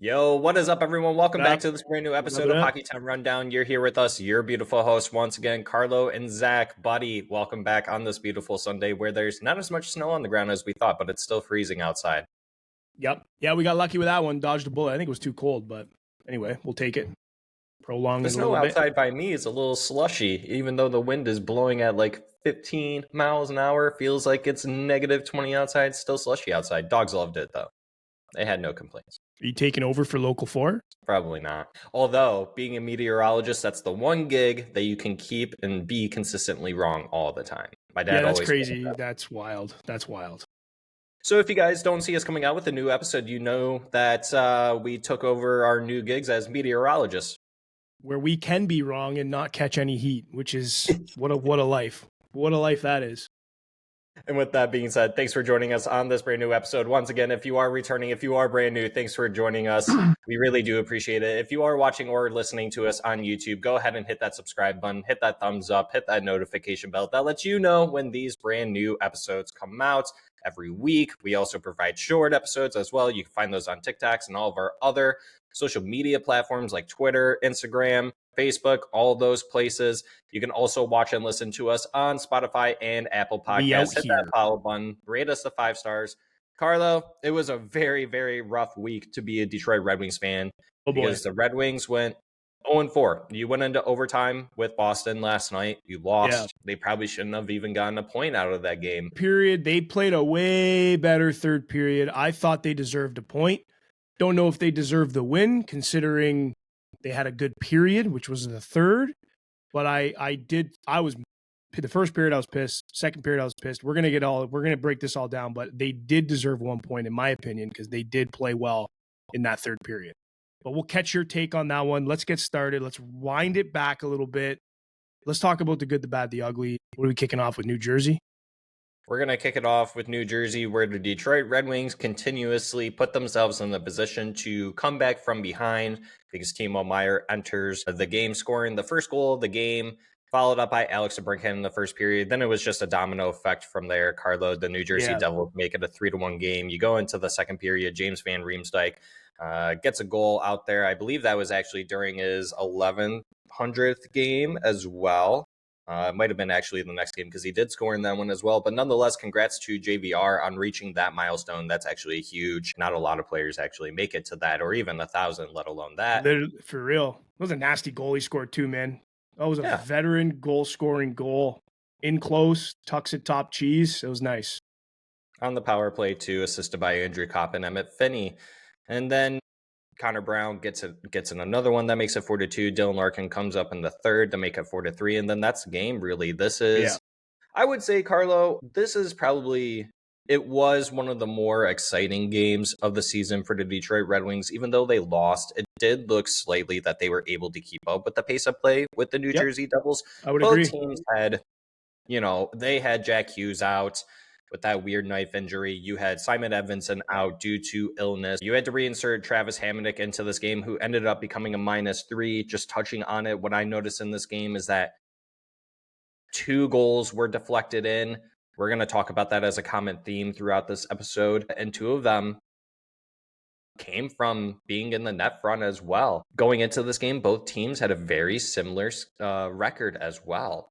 Yo, what is up, everyone? Welcome What back up? to this brand new episode What of up? Hockeytown Rundown. You're here with us, your beautiful hosts, once again, Carlo and Zach. Buddy, welcome back on this beautiful Sunday where there's not as much snow on the ground as we thought, but it's still freezing outside. Yep. Yeah, we got lucky with that one. Dodged a bullet. I think it was too cold, but anyway, we'll take it. Prolong The it a snow little bit. outside by me is a little slushy, even though the wind is blowing at like 15 miles an hour. Feels like it's negative 20 outside, still slushy outside. Dogs loved it, though. They had no complaints. Are you taking over for Local 4? Probably not. Although, being a meteorologist, that's the one gig that you can keep and be consistently wrong all the time. My dad Yeah, that's always told me crazy. that. That's wild. That's wild. So if you guys don't see us coming out with a new episode, you know that we took over our new gigs as meteorologists. Where we can be wrong and not catch any heat, which is what a life. What a life that is. And with that being said, thanks for joining us on this brand new episode. Once again, if you are returning, if you are brand new, thanks for joining us. We really do appreciate it. If you are watching or listening to us on YouTube, go ahead and hit that subscribe button, hit that thumbs up, hit that notification bell. That lets you know when these brand new episodes come out every week. We also provide short episodes as well. You can find those on TikToks and all of our other social media platforms like Twitter, Instagram, Facebook, all those places. You can also watch and listen to us on Spotify and Apple We out Podcasts. Hit that here. follow button, rate us the 5 stars. Carlo, it was a very, very rough week to be a Detroit Red Wings fan Oh boy. because the Red Wings went 0-4. You went into overtime with Boston last night. You lost. Yeah. They probably shouldn't have even gotten a point out of that game. Period. They played a way better third period. I thought they deserved a point. Don't know if they deserved the win, considering they had a good period, which was the third. But I was the first period I was pissed. Second period I was pissed. We're gonna break this all down, but they did deserve 1 point in my opinion, because they did play well in that third period. But we'll catch your take on that one. Let's get started. Let's wind it back a little bit. Let's talk about the good, the bad, the ugly. What are we kicking off with? New Jersey? We're going to kick it off with New Jersey, where the Detroit Red Wings continuously put themselves in the position to come back from behind because Timo Meier enters the game, scoring the first goal of the game, followed up by Alex DeBrincat in the first period. Then it was just a domino effect from there. Carlo, the New Jersey Devils, make it a 3-1 game. You go into the second period, James Van Riemsdyk gets a goal out there. I believe that was actually during his 1100th game as well. It might have been actually the next game because he did score in that one as well. But nonetheless, congrats to JVR on reaching that milestone. That's actually huge. Not a lot of players actually make it to that or even 1,000, let alone that. For real. It was a nasty goal he scored too, man. That was a veteran goal-scoring goal. In close, tucks it top cheese. It was nice. On the power play, too, assisted by Andrew Kopp and Emmett Finney. And then Connor Brown gets in another one that makes it 4-2. Dylan Larkin comes up in the third to make it 4-3, and then that's the game. Really, this is, I would say, Carlo, this is probably, it was one of the more exciting games of the season for the Detroit Red Wings. Even though they lost, it did look slightly that they were able to keep up with the pace of play with the New Jersey Devils. I would agree. Both teams had, they had Jack Hughes out with that weird knife injury. You had Simon Edvinsson out due to illness. You had to reinsert Travis Hamonic into this game, who ended up becoming a -3. Just touching on it, what I noticed in this game is that 2 goals were deflected in. We're going to talk about that as a common theme throughout this episode. And 2 of them came from being in the net front as well. Going into this game, both teams had a very similar record as well.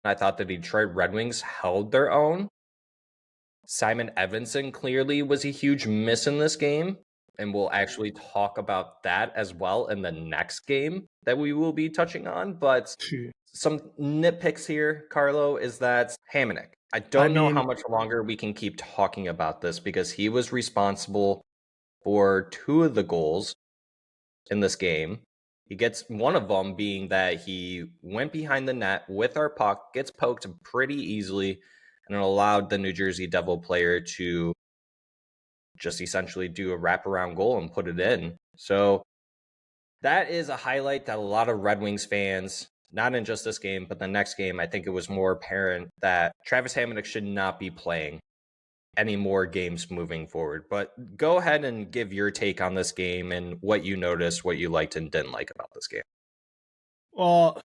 I thought the Detroit Red Wings held their own. Simon Edvinsson clearly was a huge miss in this game, and we'll actually talk about that as well in the next game that we will be touching on. But some nitpicks here, Carlo, is that Hamonic. I don't know how much longer we can keep talking about this because he was responsible for 2 of the goals in this game. He gets one of them being that he went behind the net with our puck, gets poked pretty easily, and it allowed the New Jersey Devil player to just essentially do a wraparound goal and put it in. So that is a highlight that a lot of Red Wings fans, not in just this game, but the next game, I think it was more apparent that Travis Hamonic should not be playing any more games moving forward. But go ahead and give your take on this game and what you noticed, what you liked and didn't like about this game. Well,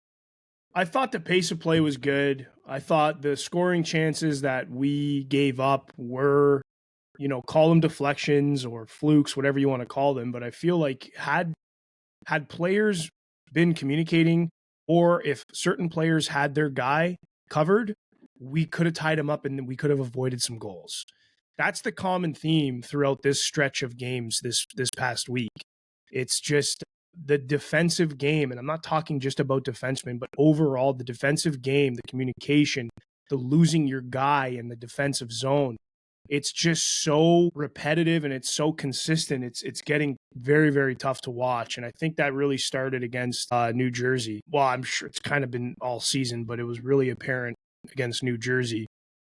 I thought the pace of play was good. I thought the scoring chances that we gave up were call them deflections or flukes, whatever you want to call them. But I feel like had players been communicating, or if certain players had their guy covered, we could have tied him up and we could have avoided some goals. That's the common theme throughout this stretch of games this past week. It's just the defensive game, and I'm not talking just about defensemen, but overall the defensive game, the communication, the losing your guy in the defensive zone. It's just so repetitive and it's so consistent. It's getting very, very tough to watch. And I think that really started against New Jersey. Well, I'm sure it's kind of been all season, but it was really apparent against New Jersey.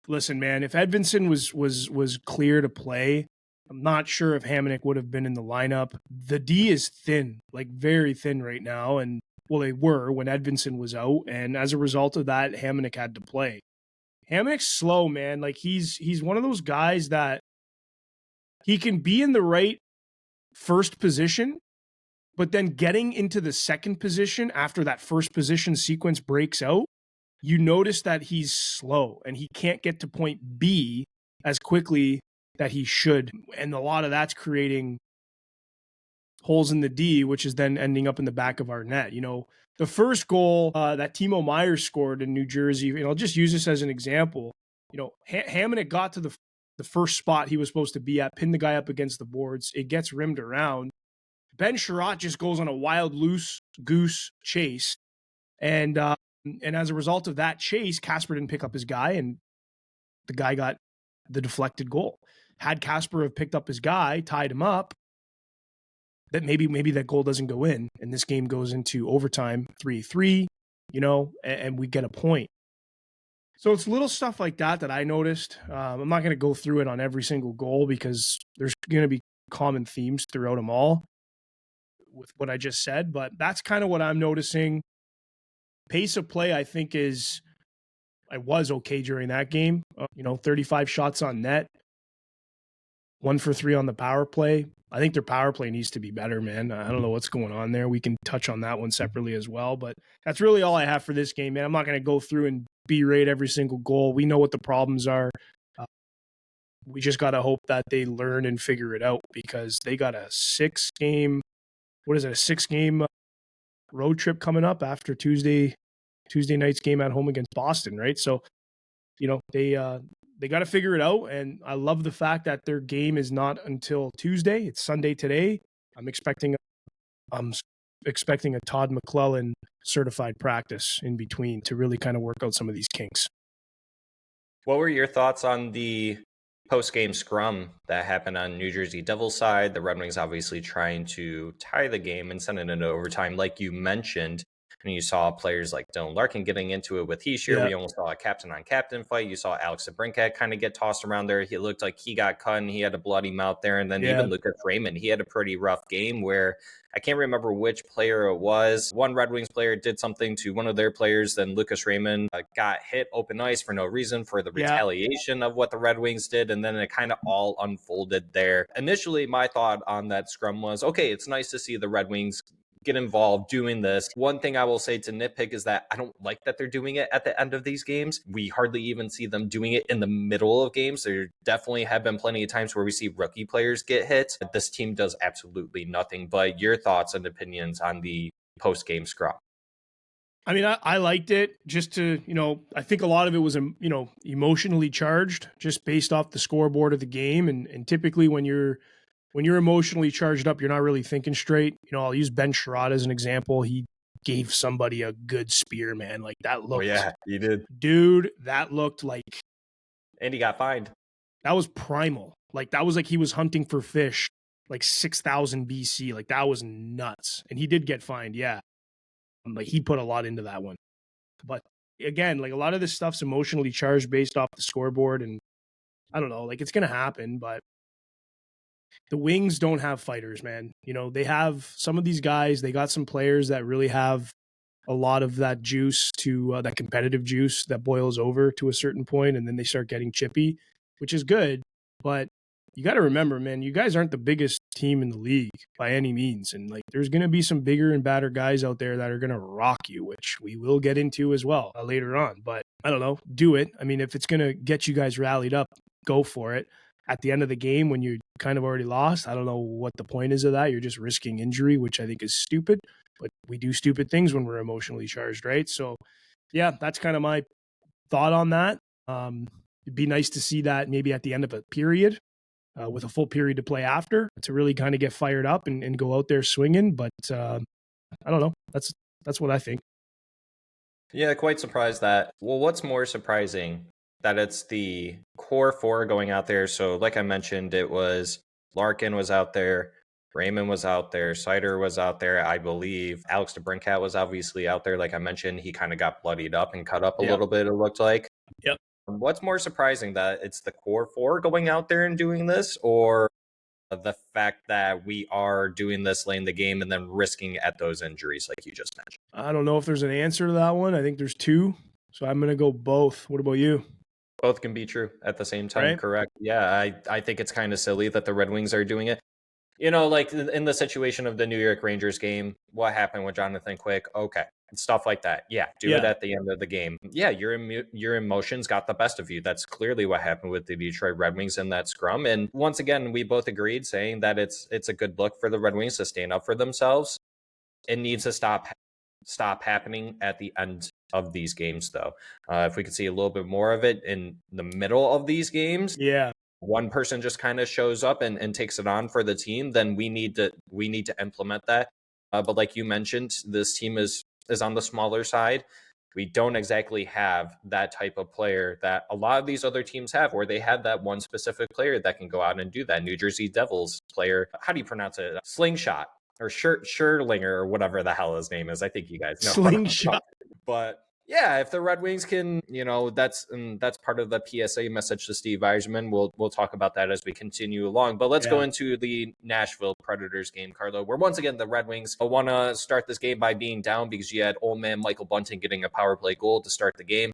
Listen, man, if Edvinsson was clear to play, I'm not sure if Hamonic would have been in the lineup. The D is thin, like very thin right now. And well, they were when Edvinsson was out. And as a result of that, Hamonic had to play. Hamonic's slow, man. Like he's one of those guys that he can be in the right first position, but then getting into the second position after that first position sequence breaks out, you notice that he's slow and he can't get to point B as quickly that he should. And a lot of that's creating holes in the D, which is then ending up in the back of our net. The first goal that Timo Meier scored in New Jersey, I'll just use this as an example. Hamonic got to the first spot he was supposed to be at, pinned the guy up against the boards. It gets rimmed around. Ben Sherratt just goes on a wild loose goose chase. And as a result of that chase, Kasper didn't pick up his guy, and the guy got the deflected goal. Had Kasper have picked up his guy, tied him up, that maybe that goal doesn't go in, and this game goes into overtime 3-3, and we get a point. So it's little stuff like that I noticed. I'm not going to go through it on every single goal because there's going to be common themes throughout them all with what I just said, but that's kind of what I'm noticing. Pace of play, I think, I was okay during that game. 35 shots on net, 1 for 3 on the power play. I think their power play needs to be better, man. I don't know what's going on there. We can touch on that one separately as well, but that's really all I have for this game, man. I'm not going to go through and berate every single goal. We know what the problems are. We just got to hope that they learn and figure it out because they got a 6-game road trip coming up after Tuesday night's game at home against Boston, right? So, they got to figure it out, and I love the fact that their game is not until Tuesday. It's Sunday today. I'm expecting a Todd McClellan certified practice in between to really kind of work out some of these kinks. What were your thoughts on the post-game scrum that happened on New Jersey Devils side? The Red Wings obviously trying to tie the game and send it into overtime, like you mentioned. And you saw players like Dylan Larkin getting into it with Heischer. Yeah. We almost saw a captain-on-captain fight. You saw Alex DeBrincat kind of get tossed around there. He looked like he got cut and he had a bloody mouth there. And then even Lucas Raymond, he had a pretty rough game where I can't remember which player it was. One Red Wings player did something to one of their players. Then Lucas Raymond got hit open ice for no reason for the retaliation of what the Red Wings did. And then it kind of all unfolded there. Initially, my thought on that scrum was, okay, it's nice to see the Red Wings get involved doing this. One thing I will say to nitpick is that I don't like that they're doing it at the end of these games. We hardly even see them doing it in the middle of games. There definitely have been plenty of times where we see rookie players get hit. This team does absolutely nothing. But your thoughts and opinions on the post-game scrum? I mean, I liked it just to, I think a lot of it was, emotionally charged just based off the scoreboard of the game. And typically when you're emotionally charged up, you're not really thinking straight. I'll use Ben Sherratt as an example. He gave somebody a good spear, man. Like that looked. Oh, yeah, he did. Dude, that looked like. And he got fined. That was primal. Like that was like he was hunting for fish, like 6,000 BC. Like that was nuts. And he did get fined, yeah. Like he put a lot into that one. But again, like a lot of this stuff's emotionally charged based off the scoreboard. And I don't know, like it's going to happen, but the Wings don't have fighters, man. They have some of these guys, they got some players that really have a lot of that juice to that competitive juice that boils over to a certain point, and then they start getting chippy, which is good. But you got to remember, man, you guys aren't the biggest team in the league by any means. And like, there's going to be some bigger and badder guys out there that are going to rock you, which we will get into as well later on. But I don't know, do it. I mean, if it's going to get you guys rallied up, go for it. at the end of the game when you kind of already lost. I don't know what the point is of that. You're just risking injury, which I think is stupid. But we do stupid things when we're emotionally charged, right? So, yeah, that's kind of my thought on that. It'd be nice to see that maybe at the end of a period with a full period to play after to really kind of get fired up and go out there swinging. But I don't know. That's what I think. Yeah, quite surprised that. Well, what's more surprising that it's the core four going out there. So, like I mentioned, it was Larkin was out there, Raymond was out there, Sider was out there. I believe Alex DeBrincat was obviously out there. Like I mentioned, he kind of got bloodied up and cut up a little bit, it looked like. Yep. What's more surprising, that it's the core four going out there and doing this, or the fact that we are doing this late in the game and then risking at those injuries like you just mentioned? I don't know if there's an answer to that one. I think there's two. So I'm going to go both. What about you? Both can be true at the same time, Right? correct? Yeah, I think it's kind of silly that the Red Wings are doing it. You know, like in the situation of the New York Rangers game, what happened with Jonathan Quick? Okay, stuff like that. Yeah, do it at the end of the game. Yeah, your emotions got the best of you. That's clearly what happened with the Detroit Red Wings in that scrum. And once again, we both agreed saying that it's a good look for the Red Wings to stand up for themselves. It needs to stop happening at the end of these games, though. If we could see a little bit more of it in the middle of these games, one person just kind of shows up and takes it on for the team, then we need to implement that. But like you mentioned, this team is on the smaller side. We don't exactly have that type of player that a lot of these other teams have, where they have that one specific player that can go out and do that. New Jersey Devils player, how do you pronounce it? Slingshot or Scherlinger or whatever the hell his name is. I think you guys know. Slingshot. But yeah, if the Red Wings can, that's part of the PSA message to Steve Yzerman. We'll talk about that as we continue along. But let's go into the Nashville Predators game, Carlo, where once again the Red Wings want to start this game by being down because you had old man Michael Bunting getting a power play goal to start the game.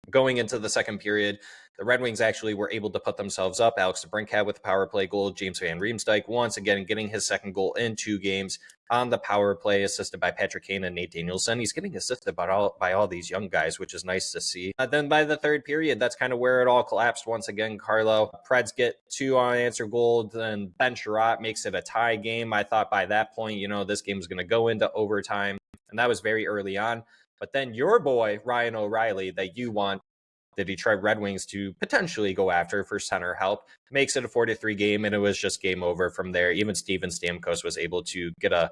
Going into the second period, the Red Wings actually were able to put themselves up. Alex DeBrincat with a power play goal. James Van Riemsdyk once again getting his second goal in 2 games on the power play, assisted by Patrick Kane and Nate Danielson. He's getting assisted by all these young guys, which is nice to see. Then by the third period, that's kind of where it all collapsed once again, Carlo. Preds get 2 unanswered goals, and Ben Sherratt makes it a tie game. I thought by that point, this game was going to go into overtime, and that was very early on. But then your boy, Ryan O'Reilly, that you want the Detroit Red Wings to potentially go after for center help, makes it a 4-3 game, and it was just game over from there. Even Steven Stamkos was able to get a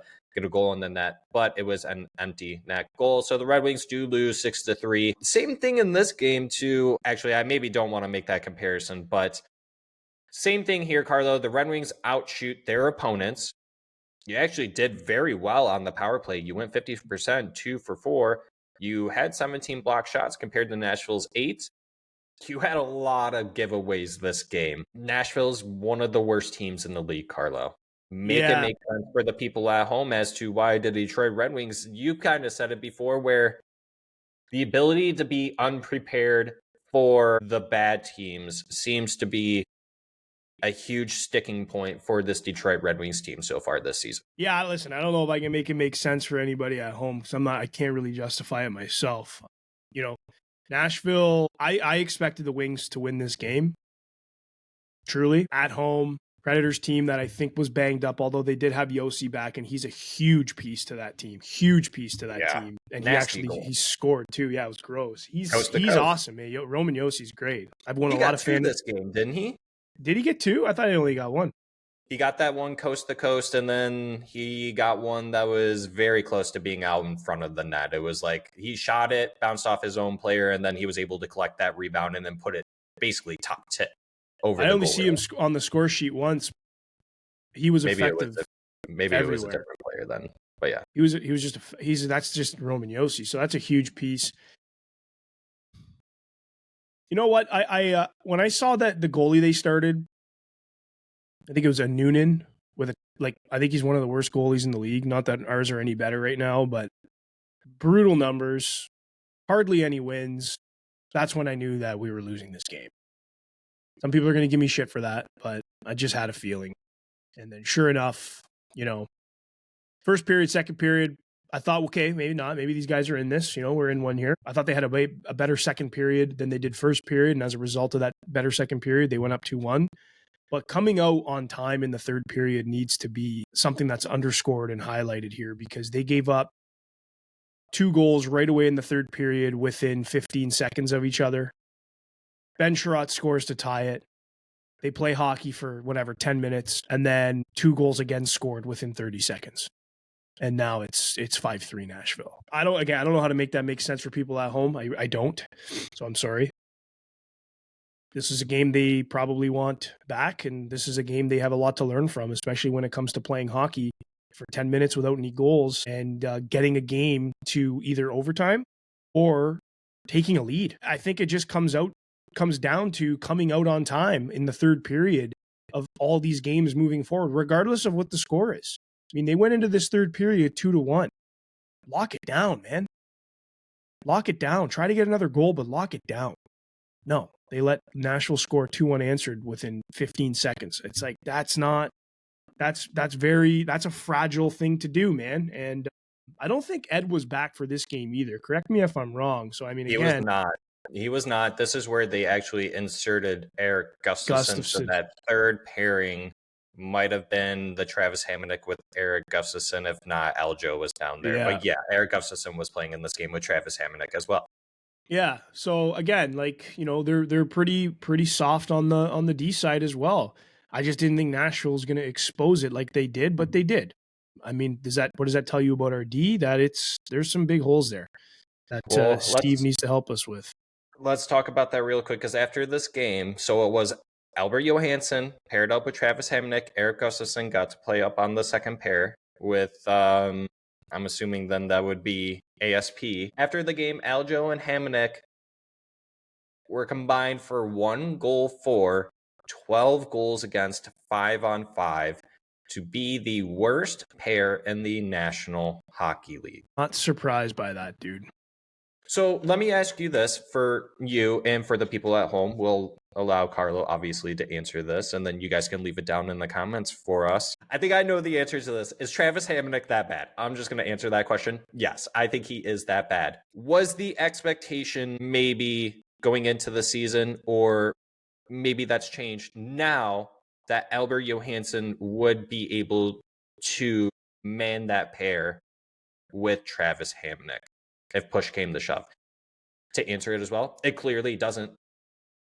goal in the net, but it was an empty net goal. So the Red Wings do lose 6-3. Same thing in this game too. Actually, I maybe don't want to make that comparison, but same thing here, Carlo. The Red Wings outshoot their opponents. You actually did very well on the power play. You went 50%, 2 for 4. You had 17 block shots compared to Nashville's 8. You had a lot of giveaways this game. Nashville's one of the worst teams in the league, Carlo. Make it make sense for the people at home as to why the Detroit Red Wings, you kind of said it before, where the ability to be unprepared for the bad teams seems to be a huge sticking point for this Detroit Red Wings team so far this season. Yeah, listen, I don't know if I can make it make sense for anybody at home because I can't really justify it myself. Nashville, I expected the Wings to win this game. Truly, at home, Predators team that I think was banged up, although they did have Yossi back, and he's a huge piece to that team. Huge piece to that team. And he scored too. Yeah, it was gross. He's awesome, man. Roman Yossi's great. I've won a lot of fans this game, didn't he? Did he get 2? I thought he only got 1. He got that one coast to coast, and then he got one that was very close to being out in front of the net. It was like he shot it, bounced off his own player, and then he was able to collect that rebound and then put it basically top tip over. I only see him on the score sheet once. He was effective. Maybe it was a different player then, but yeah, he was just that's just Roman Josi. So that's a huge piece. You know what? I when I saw that the goalie they started, I think it was a Noonan with I think he's one of the worst goalies in the league. Not that ours are any better right now, but brutal numbers, hardly any wins. That's when I knew that we were losing this game. Some people are going to give me shit for that, but I just had a feeling. And then sure enough, first period, second period, I thought, okay, maybe not. Maybe these guys are in this. We're in one here. I thought they had a better second period than they did first period. And as a result of that better second period, they went up 2-1. But coming out on time in the third period needs to be something that's underscored and highlighted here, because they gave up 2 goals right away in the third period within 15 seconds of each other. Ben Sherratt scores to tie it. They play hockey for 10 minutes, and then 2 goals again scored within 30 seconds. And now it's 5-3 Nashville. I don't know how to make that make sense for people at home. I don't. So I'm sorry. This is a game they probably want back, and this is a game they have a lot to learn from, especially when it comes to playing hockey for 10 minutes without any goals and getting a game to either overtime or taking a lead. I think it just comes down to coming out on time in the third period of all these games moving forward, regardless of what the score is. I mean, they went into this third period 2-1. Lock it down, man. Lock it down. Try to get another goal, but lock it down. No, they let Nashville score 2 unanswered within 15 seconds. It's like, that's a fragile thing to do, man. And I don't think Ed was back for this game either. Correct me if I'm wrong. So, I mean, again, He was not. This is where they actually inserted Eric Gustafsson. So that third pairing might have been the Travis Hamonic with Eric Gustafsson. If not, Aljo was down there. Yeah. But yeah, Eric Gustafsson was playing in this game with Travis Hamonic as well. Yeah. So again, they're pretty soft on the D side as well. I just didn't think Nashville's going to expose it like they did, but they did. I mean, what does that tell you about our D? That there's some big holes there that Steve needs to help us with. Let's talk about that real quick, because after this game, so it was Albert Johansson paired up with Travis Hamonic. Eric Gustafsson got to play up on the second pair with, I'm assuming then that would be ASP. After the game, Aljo and Hamonic were combined for 1 goal for 12 goals against 5-on-5 to be the worst pair in the National Hockey League. Not surprised by that, dude. So let me ask you this for you and for the people at home. We'll allow Carlo, obviously, to answer this, and then you guys can leave it down in the comments for us. I think I know the answer to this. Is Travis Hamonic that bad? I'm just going to answer that question. Yes, I think he is that bad. Was the expectation maybe going into the season, or maybe that's changed now that Albert Johansson would be able to man that pair with Travis Hamonic if push came to shove? To answer it as well, it clearly doesn't.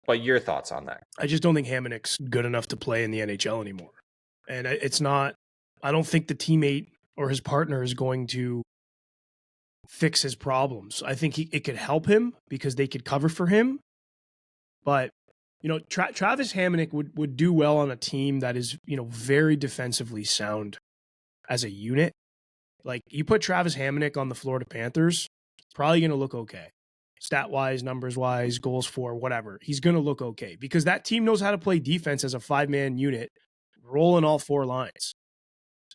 But your thoughts on that? I just don't think Hamonic's good enough to play in the NHL anymore. And it's not, I don't think the teammate or his partner is going to fix his problems. I think it could help him because they could cover for him. But, Travis Hamonic would do well on a team that is, very defensively sound as a unit. Like, you put Travis Hamonic on the Florida Panthers, probably going to look okay. Stat-wise, numbers-wise, goals for, whatever. He's going to look okay because that team knows how to play defense as a 5-man unit, rolling all 4 lines.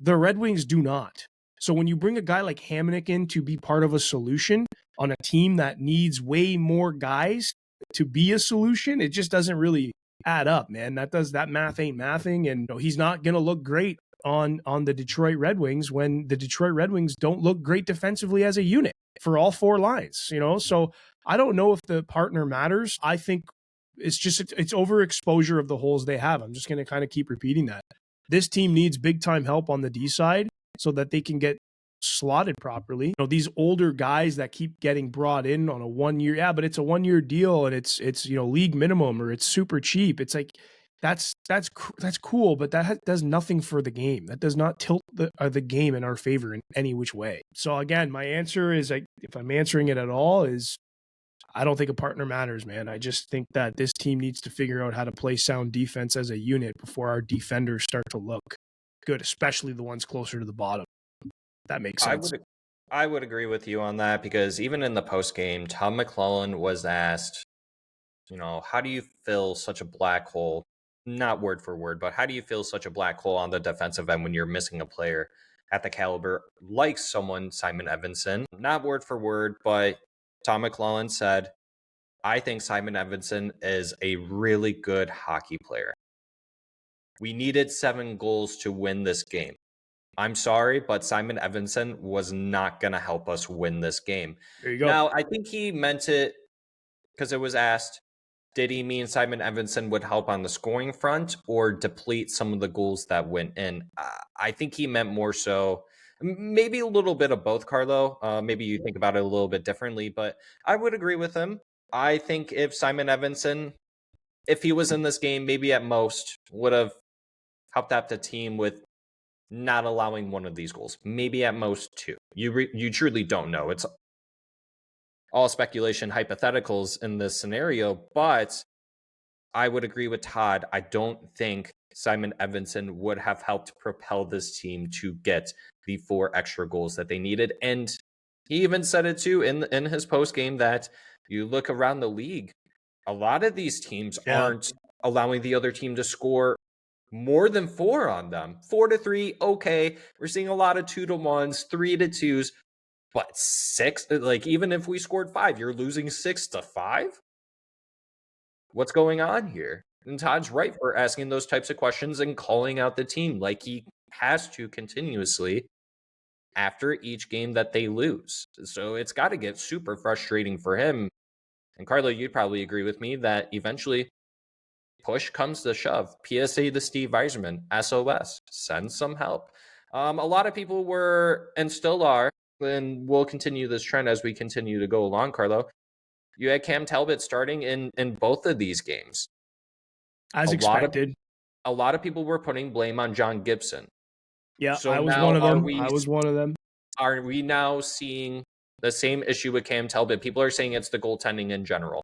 The Red Wings do not. So when you bring a guy like Hamonic in to be part of a solution on a team that needs way more guys to be a solution, it just doesn't really add up, man. That math ain't mathing, and he's not going to look great on the Detroit Red Wings when the Detroit Red Wings don't look great defensively as a unit for all 4 lines, So I don't know if the partner matters. I think it's overexposure of the holes they have. I'm just going to kind of keep repeating that. This team needs big time help on the D side so that they can get slotted properly. These older guys that keep getting brought in on a 1-year, but it's a 1-year deal and it's league minimum or it's super cheap. It's like, that's cool, but that does nothing for the game. That does not tilt the game in our favor in any which way. So again, my answer is, if I'm answering it at all, is I don't think a partner matters, man. I just think that this team needs to figure out how to play sound defense as a unit before our defenders start to look good, especially the ones closer to the bottom. That makes sense. I would agree with you on that, because even in the post game, Tom McClellan was asked, how do you fill such a black hole? Not word for word, but how do you feel such a black hole on the defensive end when you're missing a player at the caliber like someone Simon Evanson? Not word for word, but Tom McClellan said, I think Simon Evanson is a really good hockey player. We needed 7 goals to win this game. I'm sorry, but Simon Evanson was not going to help us win this game. There you go. Now, I think he meant it because it was asked, did he mean Simon Evanson would help on the scoring front or deplete some of the goals that went in? I think he meant more so, maybe a little bit of both, Carlo. Maybe you think about it a little bit differently, but I would agree with him. I think if Simon Evanson, if he was in this game, maybe at most would have helped out the team with not allowing one of these goals, maybe at most two. You truly don't know. It's all speculation, hypotheticals in this scenario, but I would agree with Todd. I don't think Simon Evanson would have helped propel this team to get the 4 extra goals that they needed. And he even said it too in his post game that you look around the league, a lot of these teams aren't allowing the other team to score more than 4 on them. 4-3, okay. We're seeing a lot of 2-1s, 3-2s, but 6, like even if we scored 5, you're losing 6-5? What's going on here? And Todd's right for asking those types of questions and calling out the team like he has to continuously after each game that they lose. So it's got to get super frustrating for him. And Carlo, you'd probably agree with me that eventually push comes to shove. PSA to Steve Yzerman, SOS, send some help. A lot of people were and still are, and we'll continue this trend as we continue to go along, Carlo. You had Cam Talbot starting in both of these games. As expected. A lot of people were putting blame on John Gibson. Yeah, So I was now one of them. I was one of them. Are we now seeing the same issue with Cam Talbot? People are saying it's the goaltending in general.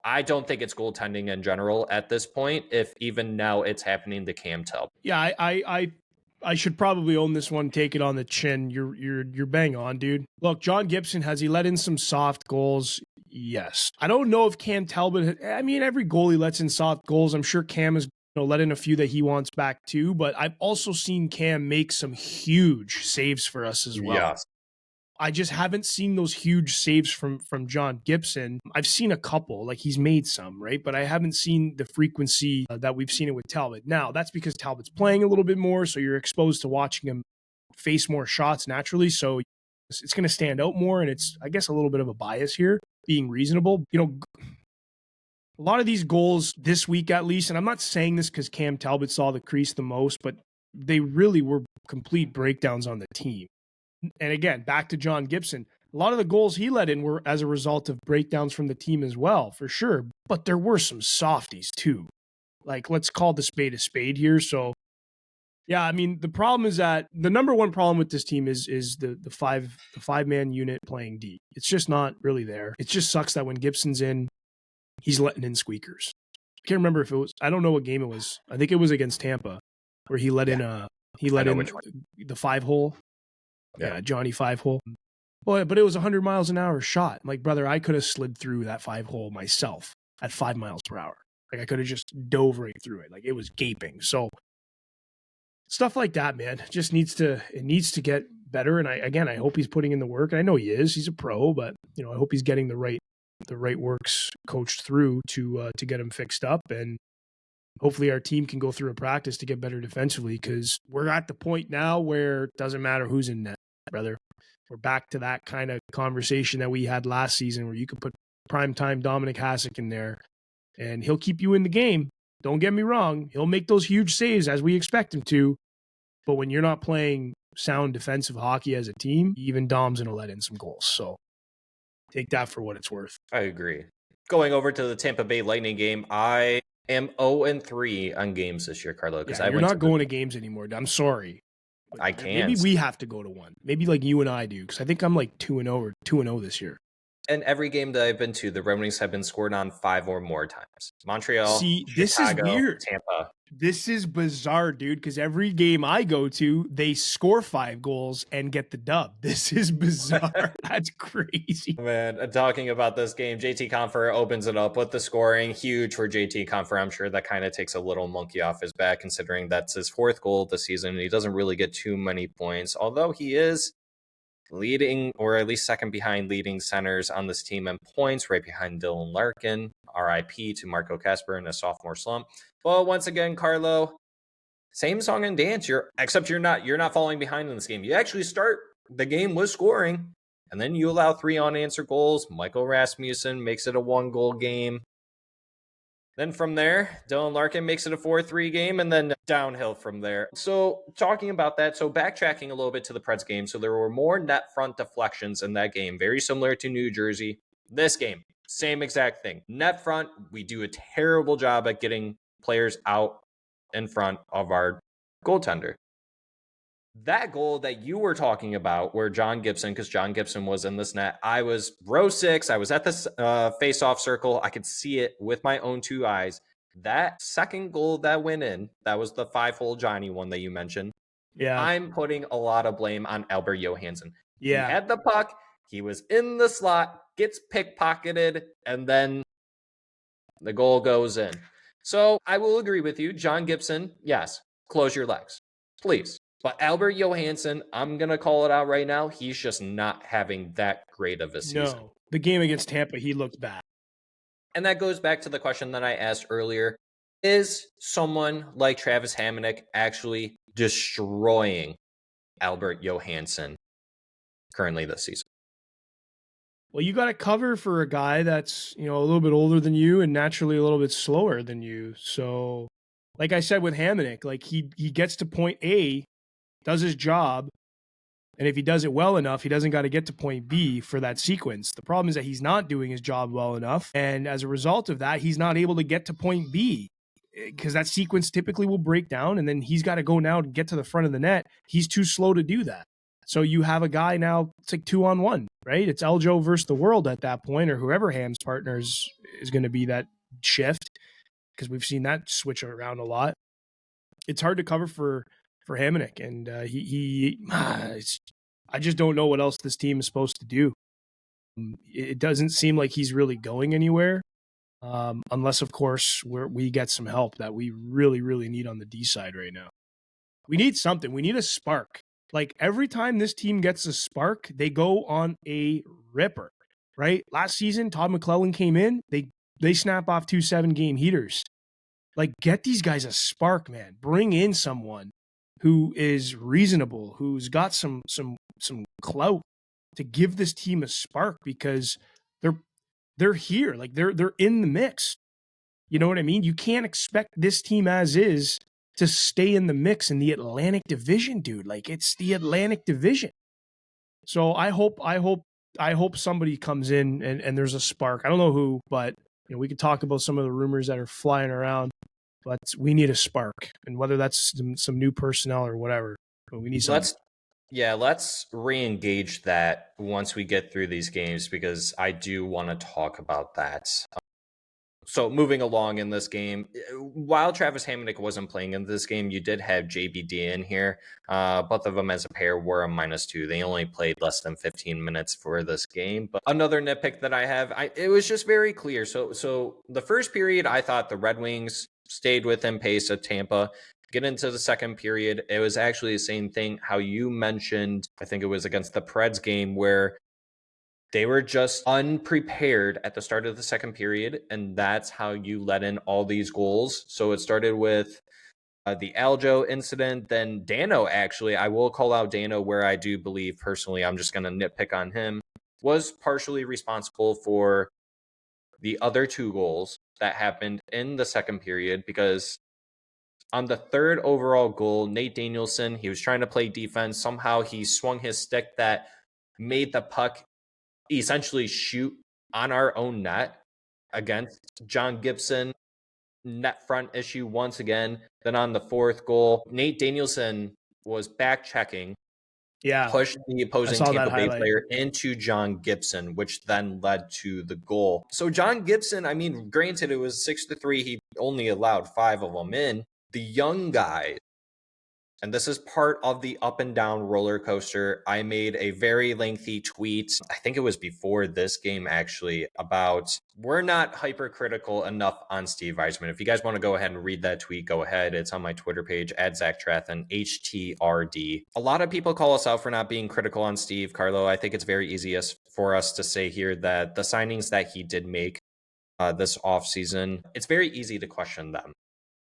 I don't think it's goaltending in general at this point, if even now it's happening to Cam Talbot. Yeah, I should probably own this one, take it on the chin. You're bang on, dude. Look, John Gibson, has he let in some soft goals? Yes. I don't know if Cam Talbot, I mean, every goalie lets in soft goals. I'm sure Cam has let in a few that he wants back too, but I've also seen Cam make some huge saves for us as well. Yes. I just haven't seen those huge saves from John Gibson. I've seen a couple, like he's made some, right? But I haven't seen the frequency that we've seen it with Talbot. Now, that's because Talbot's playing a little bit more, so you're exposed to watching him face more shots naturally. So it's going to stand out more, and it's, I guess, a little bit of a bias here, being reasonable. A lot of these goals this week, at least, and I'm not saying this because Cam Talbot saw the crease the most, but they really were complete breakdowns on the team. And again, back to John Gibson, a lot of the goals he let in were as a result of breakdowns from the team as well, for sure. But there were some softies too. Like, let's call the spade a spade here. So, yeah, I mean, the problem is that the number one problem with this team is the five-man unit playing D. It's just not really there. It just sucks that when Gibson's in, he's letting in squeakers. I can't remember if it was, I don't know what game it was. I think it was against Tampa where he let in the 5-hole. Yeah, Johnny 5-hole. Well, but it was 100 miles an hour shot. Like, brother, I could have slid through that 5-hole myself at 5 miles per hour. Like, I could have just dove right through it. Like, it was gaping. So stuff like that, man, just needs to get better. And I hope he's putting in the work. I know he is. He's a pro, but I hope he's getting the right works coached through to get him fixed up. And hopefully our team can go through a practice to get better defensively, because we're at the point now where it doesn't matter who's in net, brother. We're back to that kind of conversation that we had last season where you could put primetime Dominic Hasek in there and he'll keep you in the game. Don't get me wrong. He'll make those huge saves as we expect him to. But when you're not playing sound defensive hockey as a team, even Dom's going to let in some goals. So take that for what it's worth. I agree. Going over to the Tampa Bay Lightning game, I am 0-3 on games this year, Carlo. Yeah, you're not going to games anymore. I'm sorry. I can't. Maybe we have to go to one. Maybe like you and I do, because I think I'm like 2-0 or 2-0 this year. And every game that I've been to, the Red Wings have been scored on 5 or more times. Montreal, See, Chicago, this is weird. Tampa. This is bizarre, dude, because every game I go to, they score 5 goals and get the dub. This is bizarre. That's crazy. Man, talking about this game, JT Compher opens it up with the scoring. Huge for JT Compher. I'm sure that kind of takes a little monkey off his back, considering that's his 4th goal of the season. And he doesn't really get too many points, although he is leading, or at least second behind leading centers on this team in points, right behind Dylan Larkin. RIP to Marco Kasper in a sophomore slump. But once again, Carlo, same song and dance. Except you're not falling behind in this game. You actually start the game with scoring, and then you allow 3 unanswered goals. Michael Rasmussen makes it a 1-goal game. Then from there, Dylan Larkin makes it a 4-3 game, and then downhill from there. So talking about that, so backtracking a little bit to the Preds game, so there were more net front deflections in that game, very similar to New Jersey. This game, same exact thing. Net front, we do a terrible job at getting players out in front of our goaltender. That goal that you were talking about where John Gibson, because John Gibson was in this net, I was row 6, I was at the face-off circle, I could see it with my own 2 eyes. That second goal that went in, that was the 5-hole Johnny one that you mentioned. Yeah. I'm putting a lot of blame on Albert Johansson. Yeah. He had the puck, he was in the slot, gets pickpocketed, and then the goal goes in. So I will agree with you. John Gibson, yes, close your legs, please. But Albert Johansson, I'm going to call it out right now. He's just not having that great of a season. No, the game against Tampa, he looked bad. And that goes back to the question that I asked earlier. Is someone like Travis Hamonic actually destroying Albert Johansson currently this season? Well, you got to cover for a guy that's, a little bit older than you and naturally a little bit slower than you. So, like I said with Hamonic, like he gets to point A, does his job, and if he does it well enough, he doesn't got to get to point B for that sequence. The problem is that he's not doing his job well enough, and as a result of that, he's not able to get to point B because that sequence typically will break down, and then he's got to go now to get to the front of the net. He's too slow to do that. So you have a guy now, it's like 2-on-1, right? It's Eljo versus the world at that point, or whoever Ham's partners is going to be that shift, because we've seen that switch around a lot. It's hard to cover for Hamonic, and I just don't know what else this team is supposed to do. It doesn't seem like he's really going anywhere, unless, of course, we get some help that we really, really need on the D side right now. We need something. We need a spark. Like every time this team gets a spark, they go on a ripper, right? Last season, Todd McClellan came in. They snap off 2 7-game heaters. Like, get these guys a spark, man. Bring in someone who is reasonable, who's got some clout to give this team a spark, because they're here. Like they're in the mix. You know what I mean? You can't expect this team as is to stay in the mix in the Atlantic Division, dude. Like, it's the Atlantic Division. So I hope somebody comes in and there's a spark. I don't know who, but we could talk about some of the rumors that are flying around. But we need a spark, and whether that's some new personnel or whatever, but we need something. Let's re-engage that once we get through these games, because I do want to talk about that. So moving along in this game, while Travis Hamonic wasn't playing in this game, you did have JBD in here. Both of them as a pair were a -2. They only played less than 15 minutes for this game. But another nitpick that I have, it was just very clear. So the first period, I thought the Red Wings stayed within pace of Tampa. Get into the second period, it was actually the same thing how you mentioned, I think it was against the Preds game, where they were just unprepared at the start of the second period, and that's how you let in all these goals. So it started with the Aljo incident, then Dano, actually, I will call out Dano, where I do believe personally, I'm just going to nitpick on him, was partially responsible for the other 2 goals that happened in the second period, because on the third overall goal, Nate Danielson, he was trying to play defense. Somehow he swung his stick that made the puck essentially shoot on our own net against John Gibson. Net front issue once again. Then on the fourth goal, Nate Danielson was back checking. Yeah, pushed the opposing Tampa Bay highlight player into John Gibson, which then led to the goal. So John Gibson, I mean, granted it was 6-3. He only allowed 5 of them in. The young guys, and this is part of the up and down roller coaster. I made a very lengthy tweet, I think it was before this game actually, about we're not hypercritical enough on Steve Yzerman. If you guys want to go ahead and read that tweet, go ahead. It's on my Twitter page, @ZachTrathan, HTRD. A lot of people call us out for not being critical on Steve, Carlo. I think it's very easy for us to say here that the signings that he did make this offseason, it's very easy to question them.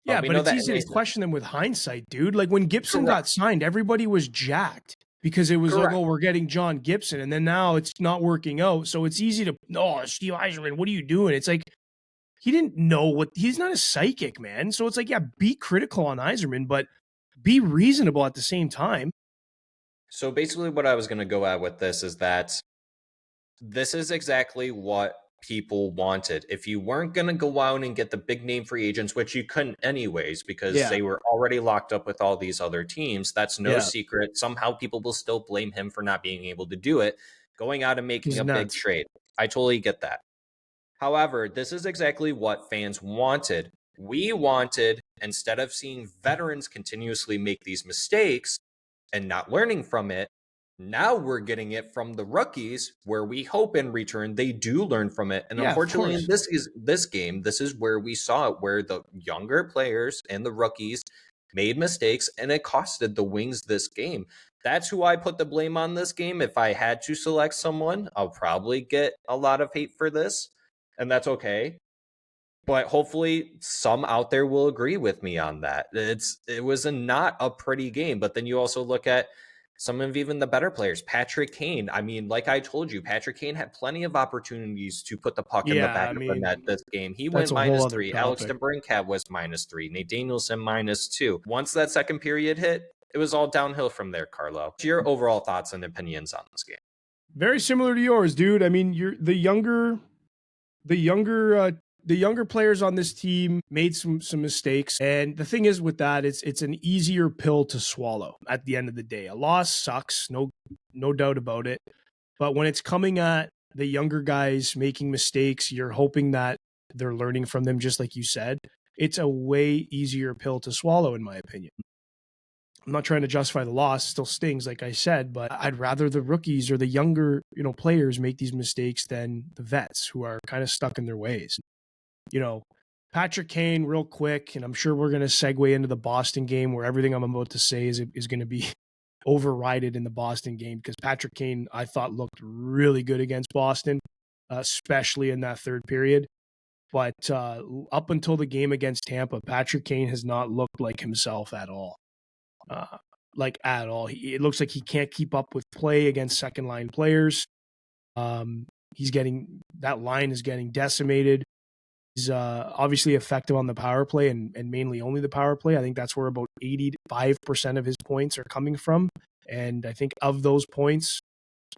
Yeah, We but know it's that easy to Mason. question them with hindsight, dude. Like when Gibson got Correct. signed, everybody was jacked because it was like, Correct. oh, we're getting John Gibson. And then now it's not working out. So it's easy to, oh, Steve Yzerman, what are you doing? It's like, he didn't know he's not a psychic, man. So it's like, yeah, be critical on Yzerman, but be reasonable at the same time. So basically, what I was going to go at with this is that this is exactly what people wanted. If you weren't going to go out and get the big name free agents, which you couldn't anyways, because Yeah. they were already locked up with all these other teams, that's no Yeah. secret. Somehow people will still blame him for not being able to do it, going out and making He's a big nuts. trade. I totally get that. However, this is exactly what fans wanted. We wanted, instead of seeing veterans continuously make these mistakes and not learning from it, now we're getting it from the rookies, where we hope in return they do learn from it. And Yeah, of unfortunately, course. in this game, this is where we saw it, where the younger players and the rookies made mistakes, and it costed the Wings this game. That's who I put the blame on this game. If I had to select someone, I'll probably get a lot of hate for this, and that's okay. But hopefully some out there will agree with me on that. It was not a pretty game. But then you also look at some of even the better players. Patrick Kane. I mean, like I told you, Patrick Kane had plenty of opportunities to put the puck in the Yeah, back I of the net mean, this game. He that's went a whole other -3. Alex topic. DeBrincat was -3. Nate Danielson -2. Once that second period hit, it was all downhill from there, Carlo. What's your overall thoughts and opinions on this game? Very similar to yours, dude. I mean, you're the younger players on this team made some mistakes, and the thing is with that, it's an easier pill to swallow at the end of the day. A loss sucks, no doubt about it, but when it's coming at the younger guys making mistakes, you're hoping that they're learning from them, just like you said. It's a way easier pill to swallow, in my opinion. I'm not trying to justify the loss; it still stings, like I said, but I'd rather the rookies or the younger, players make these mistakes than the vets who are kind of stuck in their ways. You know, Patrick Kane, real quick, and I'm sure we're going to segue into the Boston game where everything I'm about to say is going to be overrided in the Boston game, because Patrick Kane, I thought, looked really good against Boston, especially in that third period. But up until the game against Tampa, Patrick Kane has not looked like himself at all. Uh, like at all. It looks like he can't keep up with play against second line players. That line is getting decimated. He's obviously effective on the power play and mainly only the power play. I think that's where about 85% of his points are coming from. And I think of those points,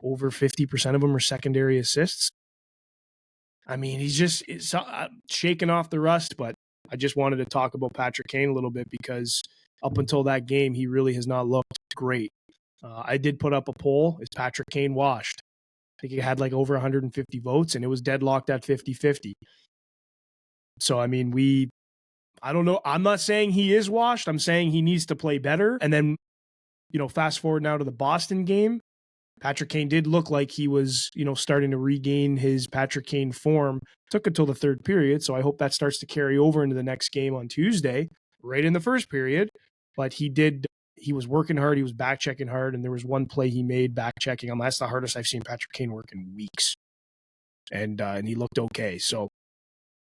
over 50% of them are secondary assists. I mean, he's just shaking off the rust, but I just wanted to talk about Patrick Kane a little bit because up until that game, he really has not looked great. I did put up a poll. Is Patrick Kane washed? I think he had like over 150 votes, and it was deadlocked at 50-50. So, I mean, I don't know. I'm not saying he is washed. I'm saying he needs to play better. And then, fast forward now to the Boston game. Patrick Kane did look like he was, starting to regain his Patrick Kane form. Took until the third period, so I hope that starts to carry over into the next game on Tuesday, right in the first period. But he was working hard, he was back checking hard, and there was one play he made back checking. That's the hardest I've seen Patrick Kane work in weeks. And he looked okay. So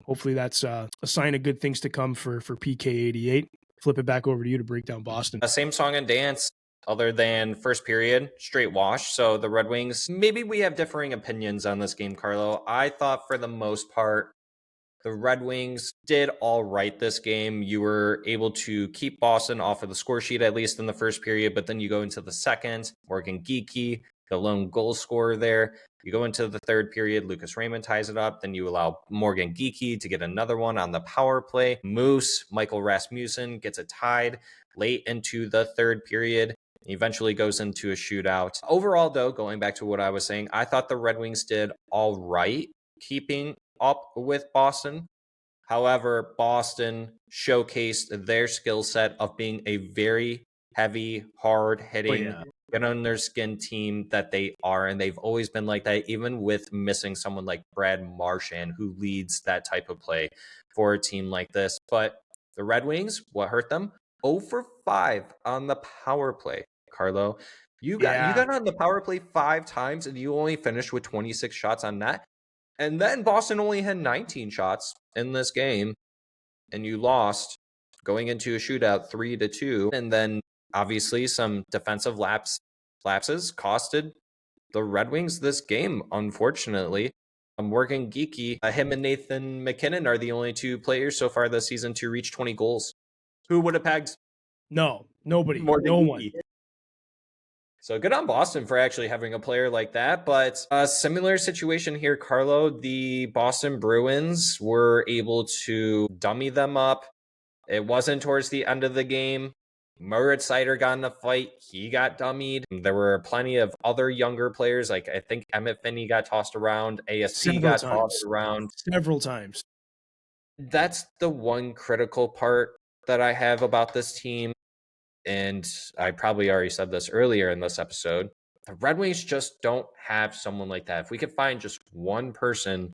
hopefully that's a sign of good things to come for PK88. Flip it back over to you to break down Boston. Same song and dance. Other than first period, straight wash. So the Red Wings, maybe we have differing opinions on this game, Carlo. I thought for the most part, the Red Wings did all right this game. You were able to keep Boston off of the score sheet, at least in the first period, but then you go into the second, Morgan Geekie, the lone goal scorer there. You go into the third period, Lucas Raymond ties it up. Then you allow Morgan Geekie to get another one on the power play. Moose, Michael Rasmussen gets it tied late into the third period. Eventually goes into a shootout. Overall, though, going back to what I was saying, I thought the Red Wings did all right keeping up with Boston. However, Boston showcased their skill set of being a very heavy, hard-hitting, get on their skin team that they are, and they've always been like that, even with missing someone like Brad Marchand, who leads that type of play for a team like this. But the Red Wings, what hurt them? 0 for 5 on the power play, Carlo. You got on the power play 5 times, and you only finished with 26 shots on net. And then Boston only had 19 shots in this game, and you lost going into a shootout 3-2. And then obviously some defensive lapses costed the Red Wings this game, unfortunately. I'm working geeky. Him and Nathan McKinnon are the only two players so far this season to reach 20 goals. Who would have pegged? No, nobody, More than no geeky. one. So good on Boston for actually having a player like that. But a similar situation here, Carlo. The Boston Bruins were able to dummy them up. It wasn't towards the end of the game. Moritz Seider got in a fight. He got dummied. There were plenty of other younger players. Like I think Emmett Finney got tossed around. ASP got tossed around. Several times. That's the one critical part that I have about this team. And I probably already said this earlier in this episode. The Red Wings just don't have someone like that. If we could find just one person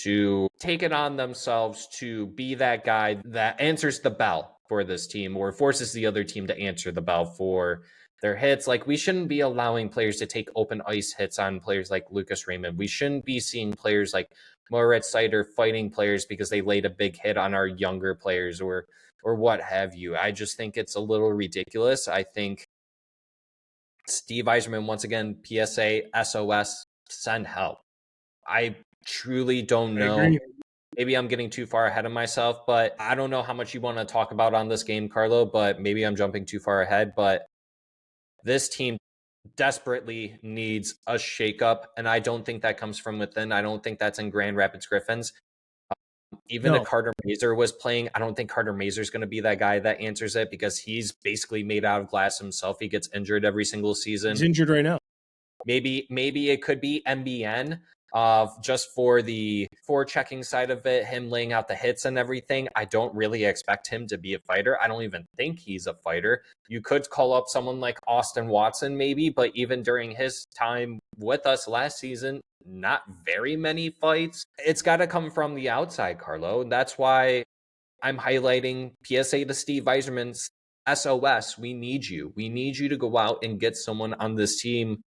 to take it on themselves to be that guy that answers the bell for this team or forces the other team to answer the bell for their hits. Like we shouldn't be allowing players to take open ice hits on players like Lucas Raymond. We shouldn't be seeing players like Moritz Seider fighting players because they laid a big hit on our younger players or what have you. I just think it's a little ridiculous. I think Steve Yzerman, once again, PSA, SOS, send help. I truly don't know. Maybe I'm getting too far ahead of myself, but I don't know how much you want to talk about on this game, Carlo, but maybe I'm jumping too far ahead. But this team desperately needs a shakeup, and I don't think that comes from within. I don't think that's in Grand Rapids Griffins. Even if Carter Mazur was playing, I don't think Carter Mazur is going to be that guy that answers it because he's basically made out of glass himself. He gets injured every single season. He's injured right now. Maybe it could be MBN just for the forechecking side of it, him laying out the hits and everything. I don't really expect him to be a fighter. I don't even think he's a fighter. You could call up someone like Austin Watson maybe, but even during his time with us last season, not very many fights. It's got to come from the outside, Carlo. And that's why I'm highlighting PSA to Steve Yzerman's SOS. We need you. We need you to go out and get someone on this team.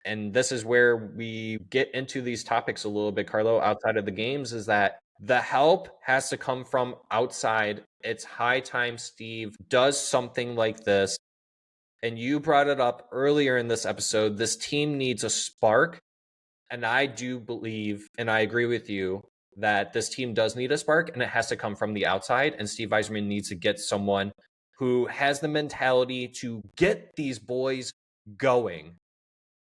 And this is where we get into these topics a little bit, Carlo, outside of the games, is that the help has to come from outside. It's high time Steve does something like this. And you brought it up earlier in this episode. This team needs a spark. And I do believe, and I agree with you, that this team does need a spark, and it has to come from the outside. And Steve Yzerman needs to get someone who has the mentality to get these boys going.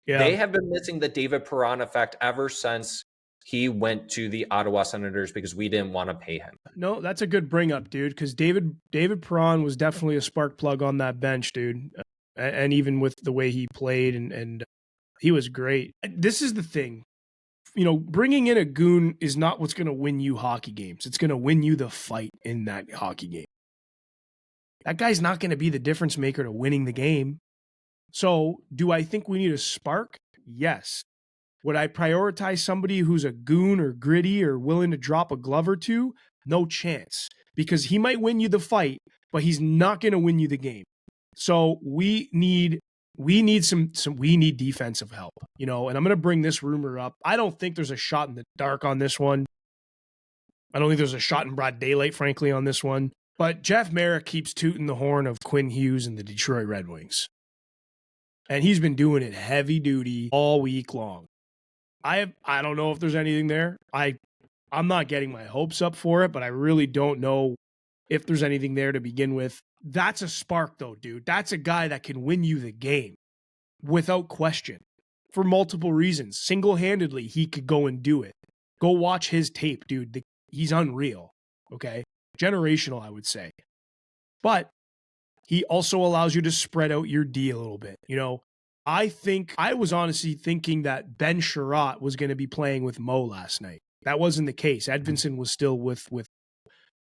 Yeah. They have been missing the David Perron effect ever since he went to the Ottawa Senators because we didn't want to pay him. No, that's a good bring up, dude, because David Perron was definitely a spark plug on that bench, dude. And even with the way he played and he was great. This is the thing. You know, bringing in a goon is not what's going to win you hockey games. It's going to win you the fight in that hockey game. That guy's not going to be the difference maker to winning the game. So, do I think we need a spark? Yes. Would I prioritize somebody who's a goon or gritty or willing to drop a glove or two? No chance. Because he might win you the fight, but he's not going to win you the game. So, we need defensive help, you know, and I'm going to bring this rumor up. I don't think there's a shot in the dark on this one. I don't think there's a shot in broad daylight, frankly, on this one. But Jeff Merrick keeps tooting the horn of Quinn Hughes and the Detroit Red Wings. And he's been doing it heavy duty all week long. I don't know if there's anything there. I'm not getting my hopes up for it, but I really don't know if there's anything there to begin with. That's a spark, though, dude. That's a guy that can win you the game without question for multiple reasons. Single-handedly, he could go and do it. Go watch his tape, dude. He's unreal, okay? Generational, I would say. But he also allows you to spread out your D a little bit. You know, I was honestly thinking that Ben Sherratt was going to be playing with Mo last night. That wasn't the case. Edvinsson was still with.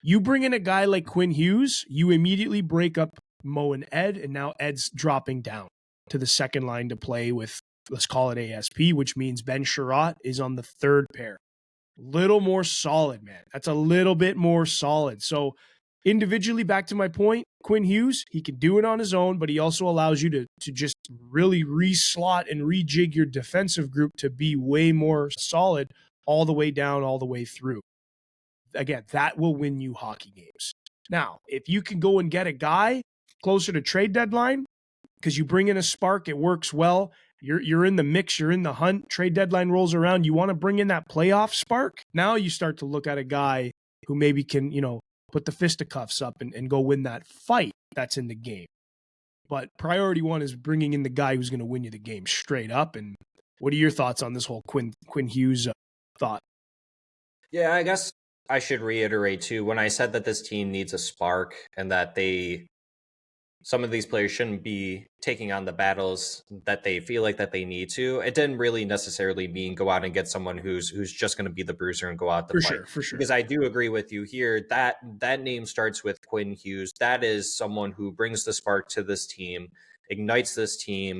You bring in a guy like Quinn Hughes, you immediately break up Mo and Ed, and now Ed's dropping down to the second line to play with, let's call it ASP, which means Ben Sherratt is on the third pair. Little more solid, man. That's a little bit more solid. So individually, back to my point, Quinn Hughes, he can do it on his own, but he also allows you to just really re-slot and rejig your defensive group to be way more solid all the way down, all the way through. Again, that will win you hockey games. Now, if you can go and get a guy closer to trade deadline, because you bring in a spark, it works well. You're in the mix, you're in the hunt. Trade deadline rolls around. You want to bring in that playoff spark. Now you start to look at a guy who maybe can, put the fisticuffs up and go win that fight that's in the game. But priority one is bringing in the guy who's going to win you the game straight up. And what are your thoughts on this whole Quinn Hughes thought? Yeah, I guess I should reiterate too, when I said that this team needs a spark and that some of these players shouldn't be taking on the battles that they feel like that they need to, it didn't really necessarily mean go out and get someone who's just going to be the bruiser and go out the fight. For sure. Because I do agree with you here that name starts with Quinn Hughes. That is someone who brings the spark to this team, ignites this team,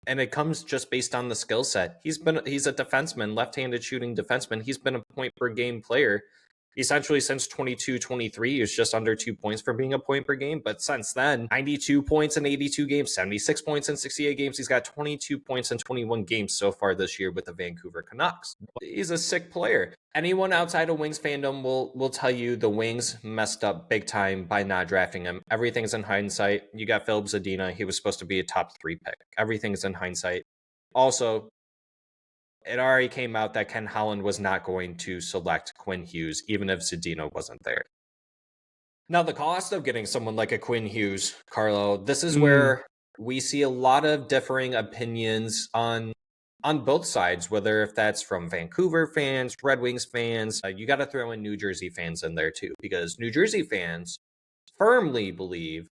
and it comes just based on the skill set. He's a defenseman, left-handed shooting defenseman. He's been a point per game player essentially since 22-23. He was just under 2 points for being a point per game. But since then, 92 points in 82 games, 76 points in 68 games. He's got 22 points in 21 games so far this year with the Vancouver Canucks. He's a sick player. Anyone outside of Wings fandom will tell you the Wings messed up big time by not drafting him. Everything's in hindsight. You got Philip Zadina. He was supposed to be a top 3 pick. Everything's in hindsight. Also, it already came out that Ken Holland was not going to select Quinn Hughes, even if Zadina wasn't there. Now, the cost of getting someone like a Quinn Hughes, Carlo, this is where we see a lot of differing opinions on both sides, whether if that's from Vancouver fans, Red Wings fans. You got to throw in New Jersey fans in there too, because New Jersey fans firmly believe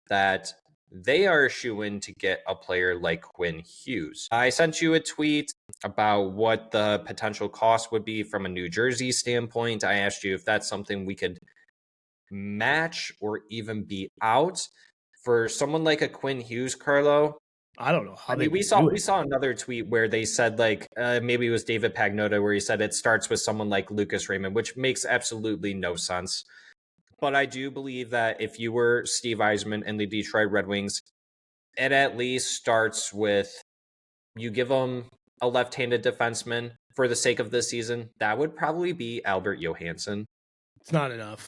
that they are a shoo-in to get a player like Quinn Hughes. I sent you a tweet about what the potential cost would be from a New Jersey standpoint. I asked you if that's something we could match or even be out for someone like a Quinn Hughes, Carlo. I don't know how we saw another tweet where they said maybe it was David Pagnotta where he said it starts with someone like Lucas Raymond, which makes absolutely no sense. But I do believe that if you were Steve Yzerman and the Detroit Red Wings, it at least starts with you give them a left-handed defenseman for the sake of this season. That would probably be Albert Johansson. It's not enough.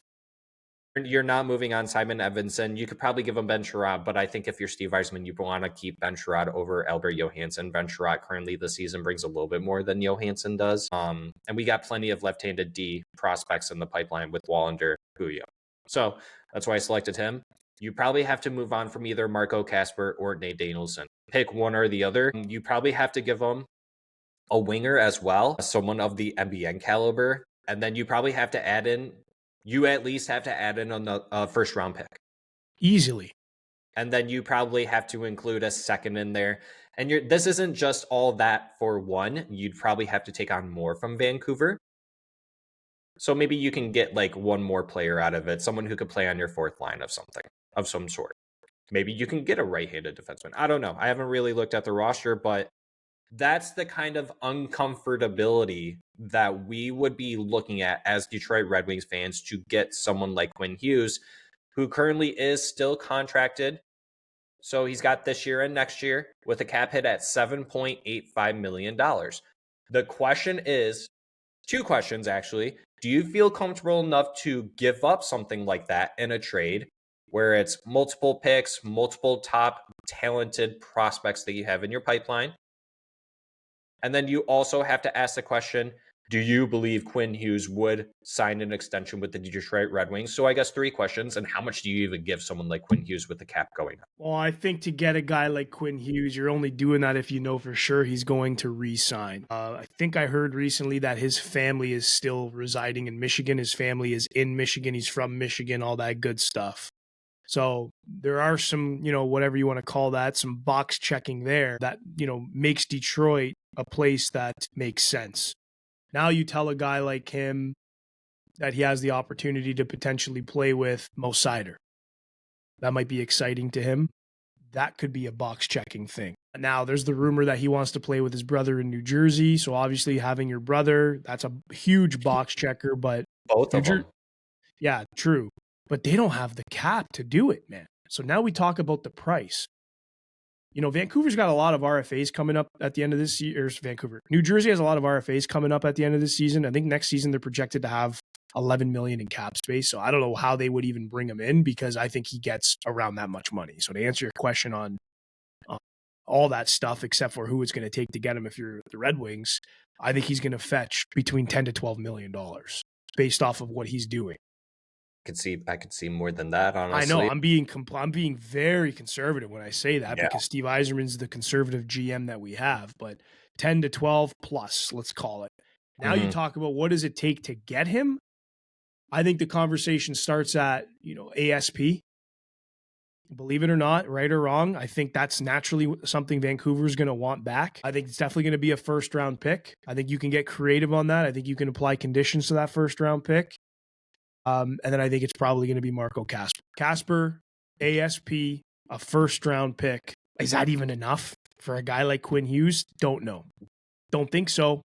You're not moving on Simon Edvinsson. You could probably give him Ben Sherrod, but I think if you're Steve Yzerman, you want to keep Ben Sherrod over Albert Johansson. Ben Sherrod currently this season brings a little bit more than Johansson does. And we got plenty of left-handed D prospects in the pipeline with Wallander, Puyo. So that's why I selected him. You probably have to move on from either Marco Kasper or Nate Danielson. Pick one or the other. You probably have to give them a winger as well, someone of the NBN caliber. And then you probably have to add in, at least have to add in a first round pick. Easily. And then you probably have to include a second in there. And this isn't just all that for one. You'd probably have to take on more from Vancouver. So maybe you can get one more player out of it, someone who could play on your fourth line of some sort. Maybe you can get a right-handed defenseman. I don't know. I haven't really looked at the roster, but that's the kind of uncomfortability that we would be looking at as Detroit Red Wings fans to get someone like Quinn Hughes, who currently is still contracted. So he's got this year and next year with a cap hit at $7.85 million. The question is, two questions actually. Do you feel comfortable enough to give up something like that in a trade where it's multiple picks, multiple top talented prospects that you have in your pipeline? And then you also have to ask the question, do you believe Quinn Hughes would sign an extension with the Detroit Red Wings? So I guess three questions. And how much do you even give someone like Quinn Hughes with the cap going up? Well, I think to get a guy like Quinn Hughes, you're only doing that if you know for sure he's going to re-sign. I think I heard recently that his family is still residing in Michigan. His family is in Michigan. He's from Michigan, all that good stuff. So there are some, whatever you want to call that, some box checking there that, makes Detroit a place that makes sense. Now you tell a guy like him that he has the opportunity to potentially play with Mo Seider. That might be exciting to him. That could be a box checking thing. Now there's the rumor that he wants to play with his brother in New Jersey. So obviously having your brother, that's a huge box checker, but both of them. Yeah, true. But they don't have the cap to do it, man. So now we talk about the price. Vancouver's got a lot of RFAs coming up at the end of this year. New Jersey has a lot of RFAs coming up at the end of this season. I think next season they're projected to have $11 million in cap space. So I don't know how they would even bring him in, because I think he gets around that much money. So to answer your question on all that stuff, except for who it's going to take to get him, if you're the Red Wings, I think he's going to fetch between $10 to $12 million based off of what he's doing. I could see more than that, honestly. I know I'm being very conservative when I say that, because Steve Yzerman's the conservative GM that we have, but 10 to 12 plus, let's call it. Now you talk about what does it take to get him? I think the conversation starts at, ASP. Believe it or not, right or wrong, I think that's naturally something Vancouver's going to want back. I think it's definitely going to be a first round pick. I think you can get creative on that. I think you can apply conditions to that first round pick. And then I think it's probably going to be Marco Kasper. Kasper, ASP, a first round pick. Is that even enough for a guy like Quinn Hughes? Don't know. Don't think so,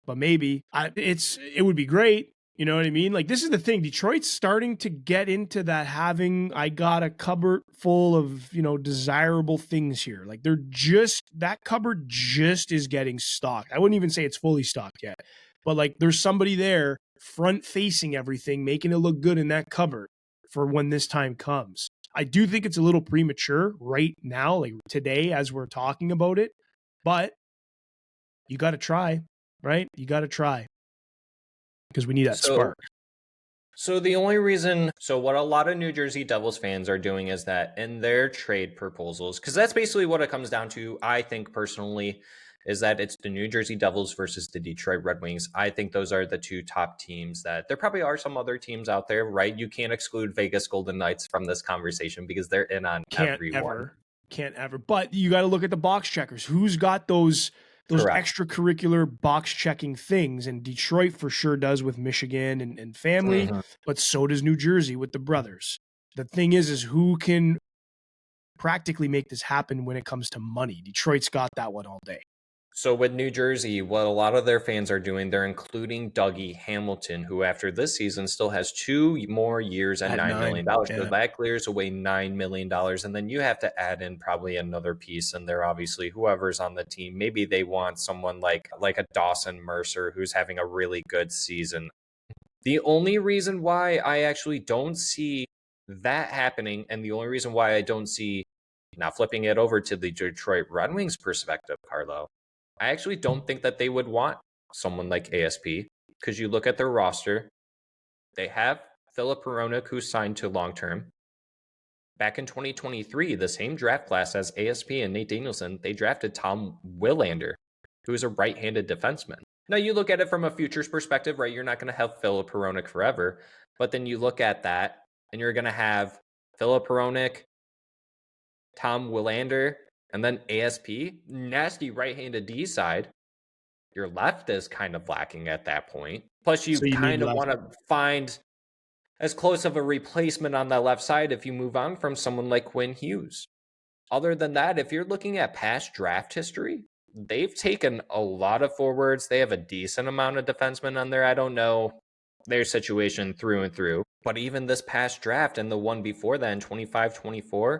but maybe. It would be great. You know what I mean? Like, this is the thing. Detroit's starting to get into that I got a cupboard full of, desirable things here. Like, that cupboard just is getting stocked. I wouldn't even say it's fully stocked yet, but like, there's somebody there front facing everything, making it look good in that cupboard for when this time comes. I do think it's a little premature right now, like today, as we're talking about it, but you got to try, right? You got to try, because we need that spark. So what a lot of New Jersey Devils fans are doing is that in their trade proposals, because that's basically what it comes down to, I think personally, is that it's the New Jersey Devils versus the Detroit Red Wings. I think those are the two top teams. That there probably are some other teams out there, right? You can't exclude Vegas Golden Knights from this conversation because they're in on everyone. Can't ever. But you got to look at the box checkers. Who's got those extracurricular box checking things? And Detroit for sure does with Michigan and family, but so does New Jersey with the brothers. The thing is who can practically make this happen when it comes to money? Detroit's got that one all day. So with New Jersey, what a lot of their fans are doing, they're including Dougie Hamilton, who after this season still has 2 more years and $9 million. So that clears away $9 million. And then you have to add in probably another piece. And they're obviously whoever's on the team. Maybe they want someone like a Dawson Mercer, who's having a really good season. The only reason why I actually don't see that happening, and the only reason why I don't see, now flipping it over to the Detroit Red Wings perspective, Carlo, I actually don't think that they would want someone like ASP, because you look at their roster, they have Philip Hronek, who's signed to long-term. Back in 2023, the same draft class as ASP and Nate Danielson, they drafted Tom Willander, who is a right-handed defenseman. Now, you look at it from a futures perspective, right? You're not going to have Philip Hronek forever, but then you look at that, and you're going to have Philip Hronek, Tom Willander, and then ASP, nasty right-handed D side. Your left is kind of lacking at that point. Plus, you kind of want to find as close of a replacement on that left side if you move on from someone like Quinn Hughes. Other than that, if you're looking at past draft history, they've taken a lot of forwards. They have a decent amount of defensemen on there. I don't know their situation through and through. But even this past draft and the one before that in 25-24,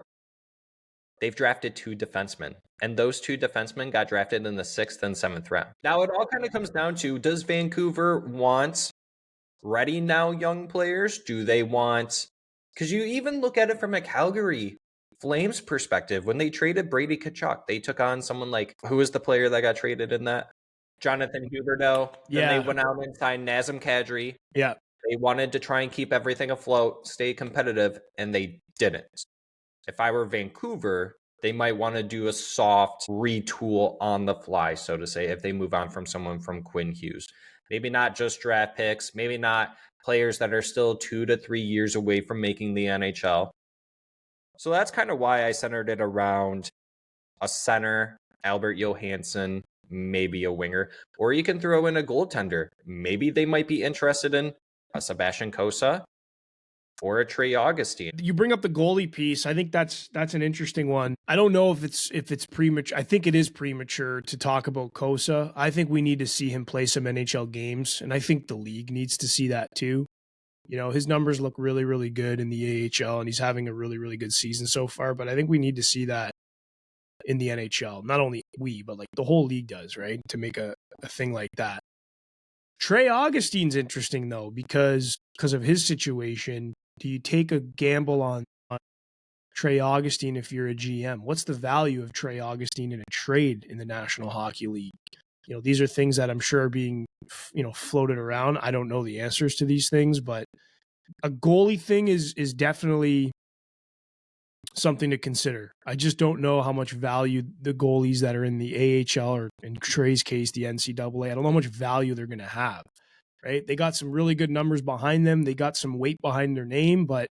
they've drafted 2 defensemen, and those 2 defensemen got drafted in the 6th and 7th round. Now, it all kind of comes down to, does Vancouver want ready now young players? Do they want, because you even look at it from a Calgary Flames perspective, when they traded Brady Tkachuk, they took on someone like, who was the player that got traded in that? Jonathan Huberdeau. Yeah. Then they went out and signed Nazem Kadri. Yeah. They wanted to try and keep everything afloat, stay competitive, and they didn't. If I were Vancouver, they might want to do a soft retool on the fly, so to say, if they move on from someone from Quinn Hughes. Maybe not just draft picks, maybe not players that are still 2 to 3 years away from making the NHL. So that's kind of why I centered it around a center, Albert Johansson, maybe a winger, or you can throw in a goaltender. Maybe they might be interested in a Sebastian Cossa or a Trey Augustine. You bring up the goalie piece. I think that's an interesting one. I don't know if it's premature. I think it is premature to talk about Cossa. I think we need to see him play some NHL games, and I think the league needs to see that too. His numbers look really, really good in the AHL, and he's having a really, really good season so far. But I think we need to see that in the NHL. Not only we, but like the whole league does, right? To make a thing like that. Trey Augustine's interesting though, because of his situation. Do you take a gamble on Trey Augustine if you're a GM? What's the value of Trey Augustine in a trade in the National Hockey League? These are things that I'm sure are being, floated around. I don't know the answers to these things, but a goalie thing is definitely something to consider. I just don't know how much value the goalies that are in the AHL, or in Trey's case, the NCAA, I don't know how much value they're going to have, right? They got some really good numbers behind them. They got some weight behind their name, but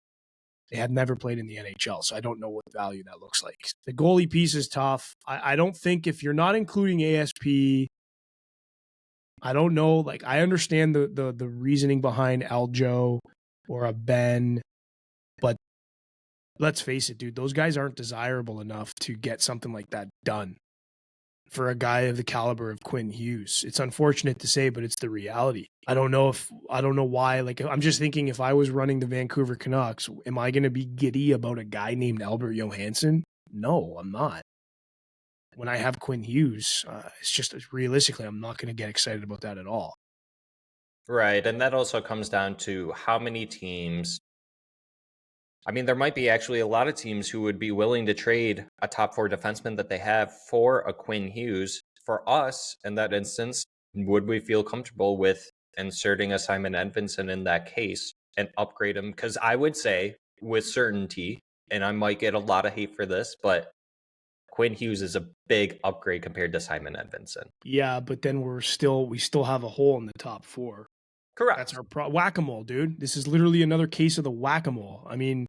they have never played in the NHL, so I don't know what value that looks like. The goalie piece is tough. I don't think, if you're not including ASP, I don't know. Like, I understand the reasoning behind Aljo or a Ben, but let's face it, dude, those guys aren't desirable enough to get something like that done for a guy of the caliber of Quinn Hughes. It's unfortunate to say, but it's the reality. I don't know why. Like, I'm just thinking, if I was running the Vancouver Canucks, am I going to be giddy about a guy named Albert Johansson? No, I'm not. When I have Quinn Hughes, it's just, realistically, I'm not going to get excited about that at all. Right. And that also comes down to how many teams. I mean, there might be actually a lot of teams who would be willing to trade a top 4 defenseman that they have for a Quinn Hughes. For us, in that instance, would we feel comfortable with inserting a Simon Edvinsson in that case and upgrade him? Because I would say with certainty, and I might get a lot of hate for this, but Quinn Hughes is a big upgrade compared to Simon Edvinsson. Yeah, but then we still have a hole in the top 4. Correct. That's our whack-a-mole, dude. This is literally another case of the whack-a-mole. I mean,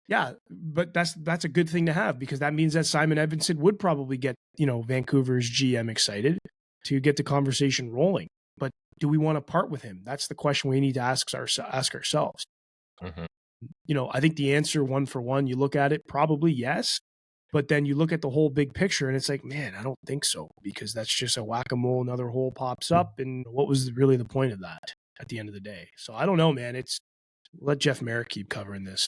yeah, but that's a good thing to have, because that means that Simon Edvinsson would probably get, Vancouver's GM excited to get the conversation rolling. But do we want to part with him? That's the question we need to ask ourselves. Mm-hmm. I think the answer, one for one, you look at it, probably yes. But then you look at the whole big picture and it's like, man, I don't think so, because that's just a whack-a-mole. Another hole pops up. And what was really the point of that at the end of the day? So I don't know, man. Let Jeff Merrick keep covering this.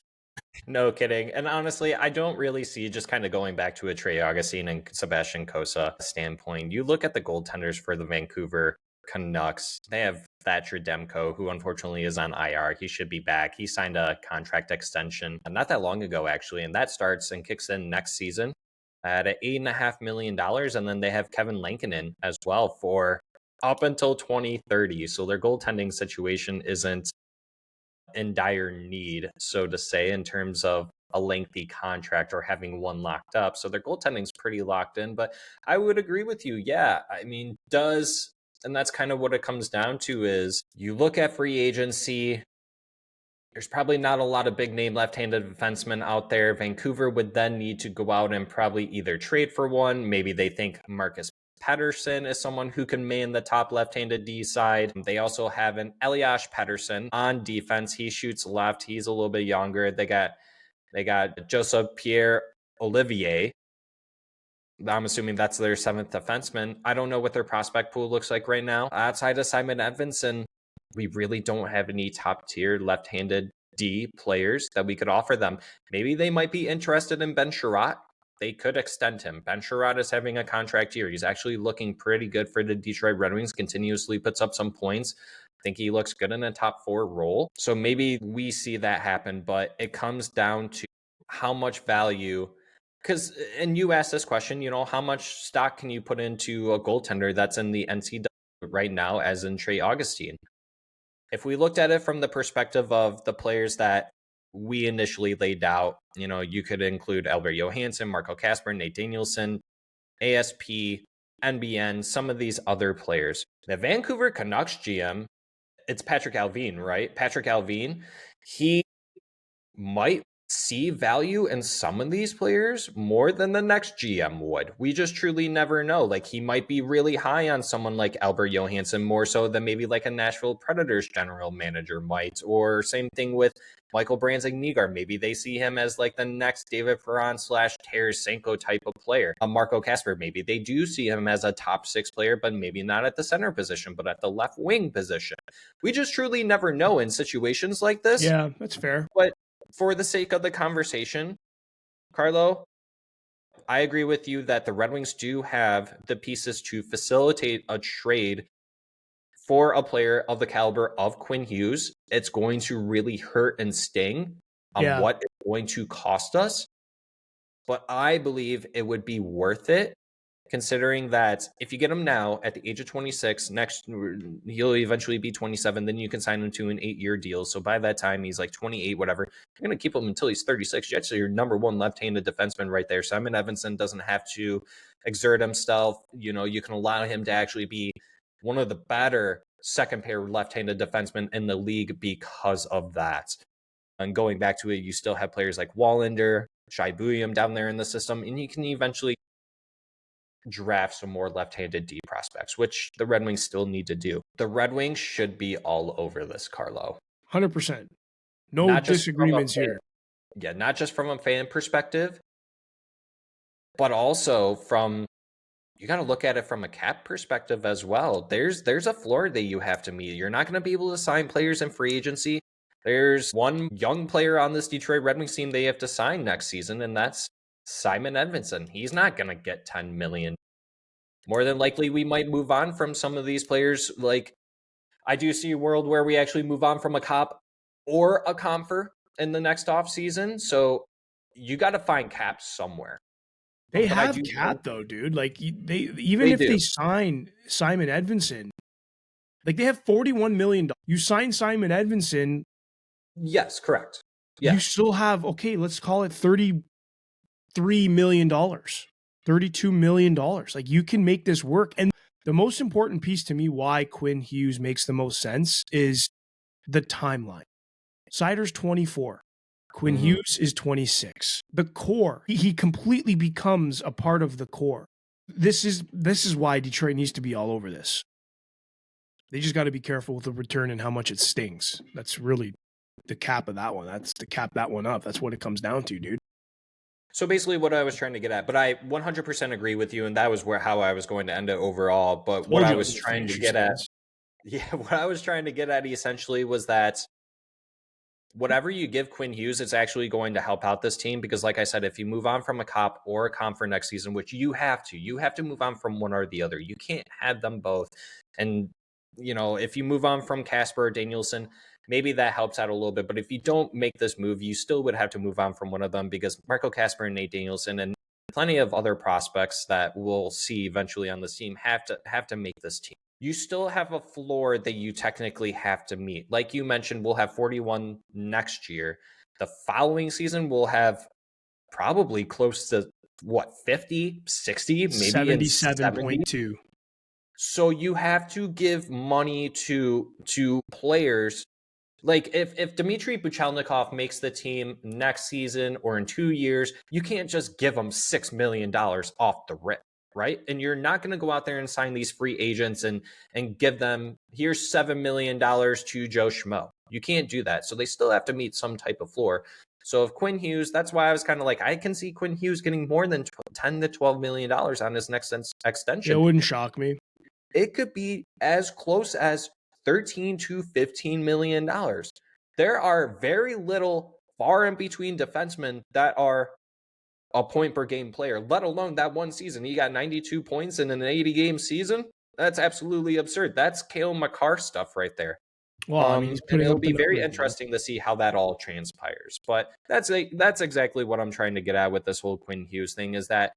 No kidding. And honestly, I don't really see, just kind of going back to a Trey Augustine and Sebastian Cossa standpoint. You look at the goaltenders for the Vancouver Canucks. They have Thatcher Demko, who unfortunately is on IR. He should be back. He signed a contract extension not that long ago, actually, and that starts and kicks in next season at $8.5 million. And then they have Kevin Lankinen as well for up until 2030. So their goaltending situation isn't in dire need, so to say, in terms of a lengthy contract or having one locked up. So their goaltending's pretty locked in. But I would agree with you. Yeah, I mean, and that's kind of what it comes down to, is you look at free agency, there's probably not a lot of big name left-handed defensemen out there. Vancouver would then need to go out and probably either trade for one. Maybe they think Marcus Pettersson is someone who can man the top left-handed D side. They also have an Elias Pettersson on defense. He shoots left. He's a little bit younger. They got Joseph Pierre Olivier. I'm assuming that's their 7th defenseman. I don't know what their prospect pool looks like right now. Outside of Simon Edvinsson, we really don't have any top-tier left-handed D players that we could offer them. Maybe they might be interested in Ben Sherratt. They could extend him. Ben Sherratt is having a contract year. He's actually looking pretty good for the Detroit Red Wings, continuously puts up some points. I think he looks good in a top 4 role. So maybe we see that happen, but it comes down to how much value. And you asked this question, how much stock can you put into a goaltender that's in the NCAA right now, as in Trey Augustine? If we looked at it from the perspective of the players that we initially laid out, you could include Albert Johansson, Marco Kasper, Nate Danielson, ASP, NBN, some of these other players. The Vancouver Canucks GM, it's Patrick Allvin, right? Patrick Allvin, he might see value in some of these players more than the next GM would. We just truly never know. Like, he might be really high on someone like Albert Johansson, more so than maybe like a Nashville Predators general manager might, or same thing with Michael Branzig-Nygaard. Maybe they see him as like the next David Perron / Tarasenko type of player. Marco Kasper, maybe they do see him as a top 6 player, but maybe not at the center position, but at the left wing position. We just truly never know in situations like this. Yeah, that's fair. But for the sake of the conversation, Carlo, I agree with you that the Red Wings do have the pieces to facilitate a trade for a player of the caliber of Quinn Hughes, it's going to really hurt and sting on what it's going to cost us. But I believe it would be worth it, considering that if you get him now at the age of 26, next he'll eventually be 27, then you can sign him to an 8-year deal. So by that time, he's like 28, whatever. You're going to keep him until he's 36. You're actually your number one left-handed defenseman right there. Simon Edvinsson doesn't have to exert himself. You know, you can allow him to actually be one of the better second-pair left-handed defensemen in the league because of that. And going back to it, you still have players like Wallander, Shai Buium down there in the system, and you can eventually draft some more left-handed D prospects, which the Red Wings still need to do. The Red Wings should be all over this, Carlo. 100%. No disagreements here. Yeah, not just from a fan perspective, but also from, you got to look at it from a cap perspective as well. There's a floor that you have to meet. You're not going to be able to sign players in free agency. There's one young player on this Detroit Red Wings team they have to sign next season, and that's Simon Edvinsson. He's not going to get $10 million. More than likely, we might move on from some of these players. Like, I do see a world where we actually move on from a Cop or a Comfer in the next offseason. So you got to find cap somewhere. They have cap though, dude. Like if they sign Simon Edvinsson, like they have $41 million. You sign Simon Edvinsson. Yes, correct. Yeah. You still have, okay, let's call it $33 million, $32 million. Like you can make this work. And the most important piece to me why Quinn Hughes makes the most sense is the timeline. Seider's 24. Quinn Hughes is 26. The core, he completely becomes a part of the core. This is why Detroit needs to be all over this. They just got to be careful with the return and how much it stings. That's really the cap of that one. That's to cap that one up. That's what it comes down to, dude. So basically what I was trying to get at, but I 100% agree with you, and that was how I was going to end it overall. But what I was trying to get at, what I was trying to get at essentially was that whatever you give Quinn Hughes, it's actually going to help out this team because, like I said, if you move on from a Cop or a Comp for next season, which you have to move on from one or the other. You can't have them both. And, you know, if you move on from Casper or Danielson, maybe that helps out a little bit. But if you don't make this move, you still would have to move on from one of them because Marco Casper and Nate Danielson and plenty of other prospects that we'll see eventually on this team have to make this team. You still have a floor that you technically have to meet. Like you mentioned, we'll have 41 next year. The following season, we'll have probably close to, 50, 60, maybe 77.2. So you have to give money to players. Like if Dmitry Buchelnikov makes the team next season or in 2 years, you can't just give him $6 million off the rip. Right. And you're not going to go out there and sign these free agents and give them, here's $7 million to Joe Schmo. You can't do that. So they still have to meet some type of floor. So if Quinn Hughes, that's why I was kind of like, I can see Quinn Hughes getting more than $10 to $12 million on his next extension. It wouldn't shock me. It could be as close as $13 to $15 million. There are very little far in between defensemen that are a point per game player, let alone that one season. He got 92 points in an 80-game season. That's absolutely absurd. That's Cale Makar stuff right there. Well, I mean, it'll be very interesting to see how that all transpires. But that's exactly what I'm trying to get at with this whole Quinn Hughes thing is that,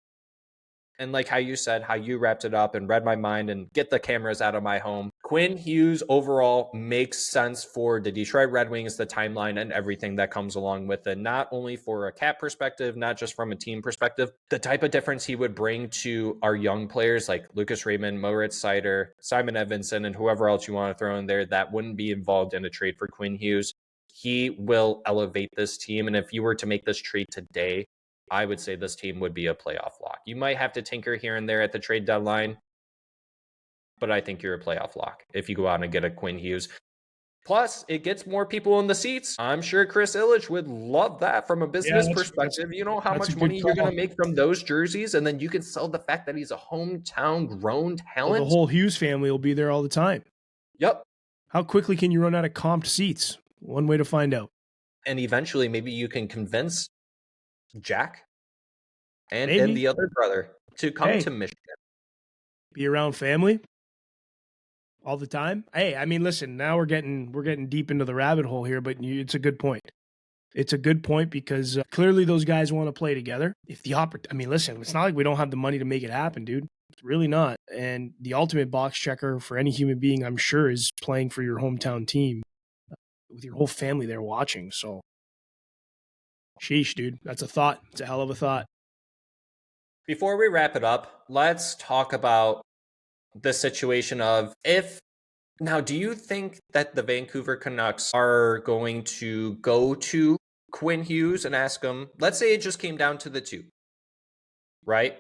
and like how you said, how you wrapped it up and read my mind and get the cameras out of my home. Quinn Hughes overall makes sense for the Detroit Red Wings, the timeline and everything that comes along with it, not only for a cap perspective, not just from a team perspective, the type of difference he would bring to our young players like Lucas Raymond, Moritz Seider, Simon Edvinsson, and whoever else you want to throw in there that wouldn't be involved in a trade for Quinn Hughes. He will elevate this team. And if you were to make this trade today, I would say this team would be a playoff lock. You might have to tinker here and there at the trade deadline, but I think you're a playoff lock if you go out and get a Quinn Hughes. Plus, it gets more people in the seats. I'm sure Chris Ilitch would love that from a business perspective. You know how much money you're going to make from those jerseys, and then you can sell the fact that he's a hometown grown talent. Well, the whole Hughes family will be there all the time. Yep. How quickly can you run out of comped seats? One way to find out. And eventually, maybe you can convince Jack and the other brother to come to Michigan. Be around family. all the time. Hey, I mean, listen, now we're getting deep into the rabbit hole here, but it's a good point. It's a good point because clearly those guys want to play together. If the I mean, listen, it's not like we don't have the money to make it happen, dude. It's really not. And the ultimate box checker for any human being, I'm sure, is playing for your hometown team with your whole family there watching. So, sheesh, dude. That's a thought. It's a hell of a thought. Before we wrap it up, let's talk about the situation of if now, do you think that the Vancouver Canucks are going to go to Quinn Hughes and ask him, let's say it just came down to the two, right?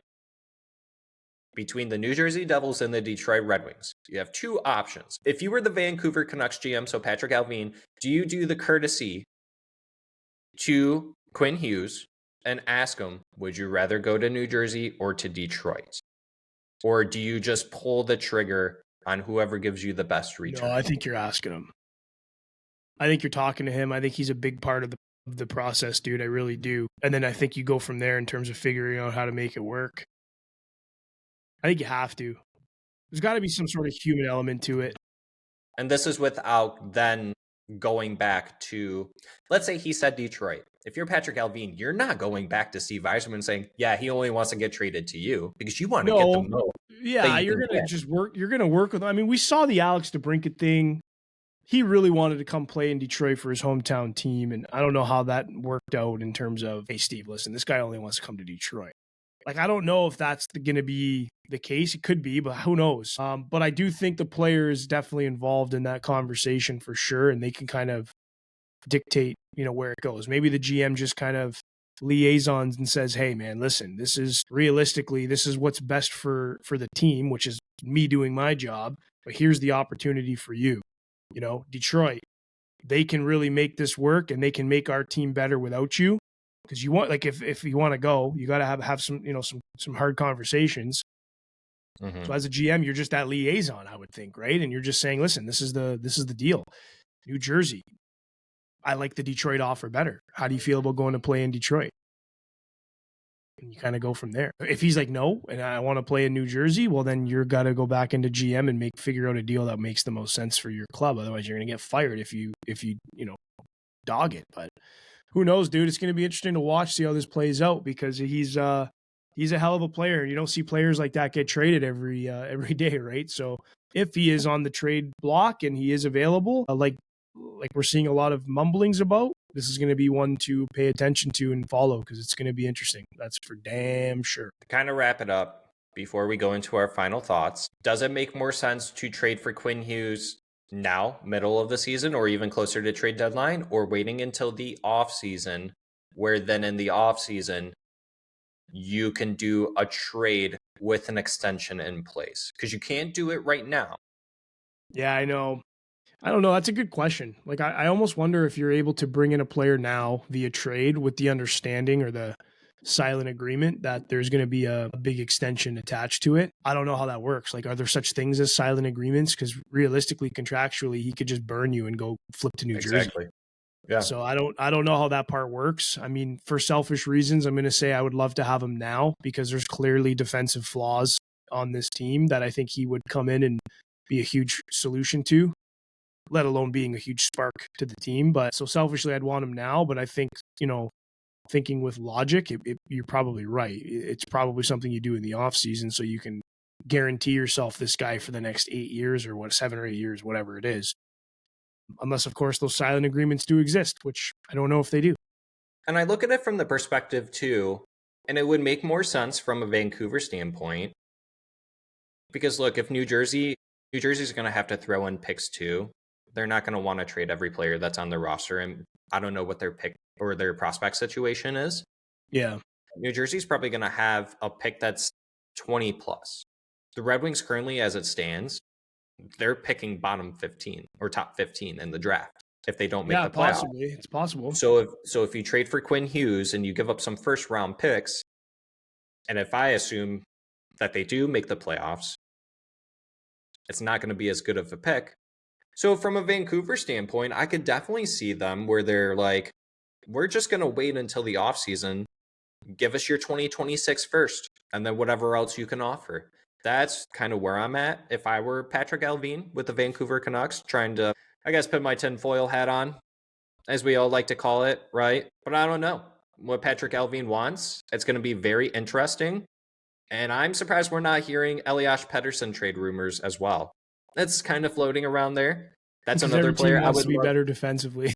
Between the New Jersey Devils and the Detroit Red Wings. You have two options. If you were the Vancouver Canucks GM, so Patrick Allvin, do you do the courtesy to Quinn Hughes and ask him, would you rather go to New Jersey or to Detroit? Or do you just pull the trigger on whoever gives you the best return? No, I think you're asking him. I think you're talking to him. I think he's a big part of the process, dude. I really do. And then I think you go from there in terms of figuring out how to make it work. I think you have to. There's got to be some sort of human element to it. And this is without then going back to, let's say he said Detroit. If you're Patrick Allvin, you're not going back to Steve Yzerman saying, yeah, he only wants to get traded to you because you want to get the most. Yeah, you're going to just work. You're going to work with him. I mean, we saw the Alex DeBrincat thing. He really wanted to come play in Detroit for his hometown team. And I don't know how that worked out in terms of, hey, Steve, listen, this guy only wants to come to Detroit. Like, I don't know if that's going to be the case. It could be, but who knows? But I do think the player is definitely involved in that conversation for sure. And they can kind of dictate, where it goes. Maybe the GM just kind of liaisons and says, hey, man, listen, this is what's best for the team, which is me doing my job. But here's the opportunity for you. Detroit, they can really make this work and they can make our team better without you. Because you want, like, if you want to go, you got to have some, some hard conversations. Mm-hmm. So as a GM, you're just that liaison, I would think, right? And you're just saying, listen, this is the deal. New Jersey, I like the Detroit offer better. How do you feel about going to play in Detroit? And you kind of go from there. If he's like, no, and I want to play in New Jersey, well, then you're got to go back into GM and figure out a deal that makes the most sense for your club. Otherwise, you're going to get fired if you dog it. But who knows, dude? It's going to be interesting to watch, see how this plays out because he's a hell of a player. You don't see players like that get traded every day, right? So if he is on the trade block and he is available, like we're seeing a lot of mumblings about, this is going to be one to pay attention to and follow because it's going to be interesting. That's for damn sure. To kind of wrap it up before we go into our final thoughts, does it make more sense to trade for Quinn Hughes now, middle of the season, or even closer to trade deadline, or waiting until the off season, where then in the off season you can do a trade with an extension in place? Because you can't do it right now. Yeah, I know. I don't know. That's a good question. Like, I almost wonder if you're able to bring in a player now via trade with the understanding or the silent agreement that there's going to be a big extension attached to it. I don't know how that works. Like, are there such things as silent agreements? Because realistically, contractually, he could just burn you and go flip to New Jersey. Yeah. So I don't know how that part works. I mean, for selfish reasons, I'm going to say I would love to have him now because there's clearly defensive flaws on this team that I think he would come in and be a huge solution to, let alone being a huge spark to the team. But so selfishly, I'd want him now. But I think, thinking with logic, you're probably right. It's probably something you do in the off season so you can guarantee yourself this guy for the next 8 years or 7 or 8 years, whatever it is. Unless, of course, those silent agreements do exist, which I don't know if they do. And I look at it from the perspective, too, and it would make more sense from a Vancouver standpoint. Because, look, if New Jersey's going to have to throw in picks, too. They're not going to want to trade every player that's on their roster. And I don't know what their pick or their prospect situation is. Yeah. New Jersey's probably going to have a pick that's 20 plus. The Red Wings currently, as it stands, they're picking bottom 15 or top 15 in the draft if they don't make the playoffs. Possibly. It's possible. So if you trade for Quinn Hughes and you give up some first round picks, and if I assume that they do make the playoffs, it's not going to be as good of a pick. So from a Vancouver standpoint, I could definitely see them where they're like, we're just going to wait until the offseason. Give us your 2026 first, and then whatever else you can offer. That's kind of where I'm at. If I were Patrick Allvin with the Vancouver Canucks, trying to, I guess, put my tinfoil hat on, as we all like to call it, right? But I don't know what Patrick Allvin wants. It's going to be very interesting. And I'm surprised we're not hearing Elias Pettersson trade rumors as well. That's kind of floating around there. That's Because another every team player I wants would to be love. better defensively.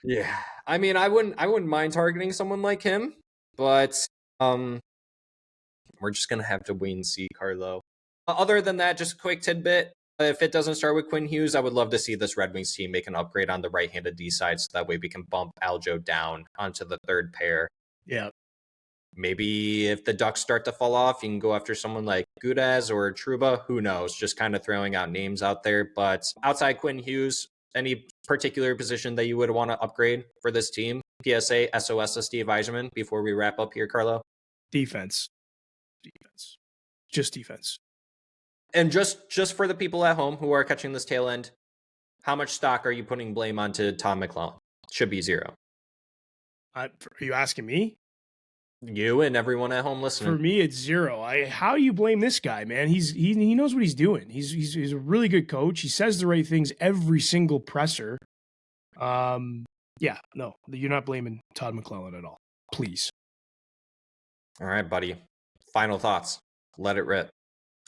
Yeah. I mean, I wouldn't mind targeting someone like him, but we're just gonna have to wait and see, Carlo. Other than that, just a quick tidbit. If it doesn't start with Quinn Hughes, I would love to see this Red Wings team make an upgrade on the right-handed D side, so that way we can bump Aljo down onto the third pair. Yeah. Maybe if the Ducks start to fall off, you can go after someone like Gudez or Truba. Who knows? Just kind of throwing out names out there. But outside Quinn Hughes, any particular position that you would want to upgrade for this team? PSA, SOS to Steve Yzerman before we wrap up here, Carlo? Defense. Just defense. And just for the people at home who are catching this tail end, how much stock are you putting blame onto Tom McClellan? Should be 0. Are you asking me? You and everyone at home listening. For me, it's 0. How do you blame this guy, man? He knows what he's doing. He's a really good coach. He says the right things every single presser. Yeah, no, you're not blaming Todd McClellan at all. Please. All right, buddy. Final thoughts. Let it rip.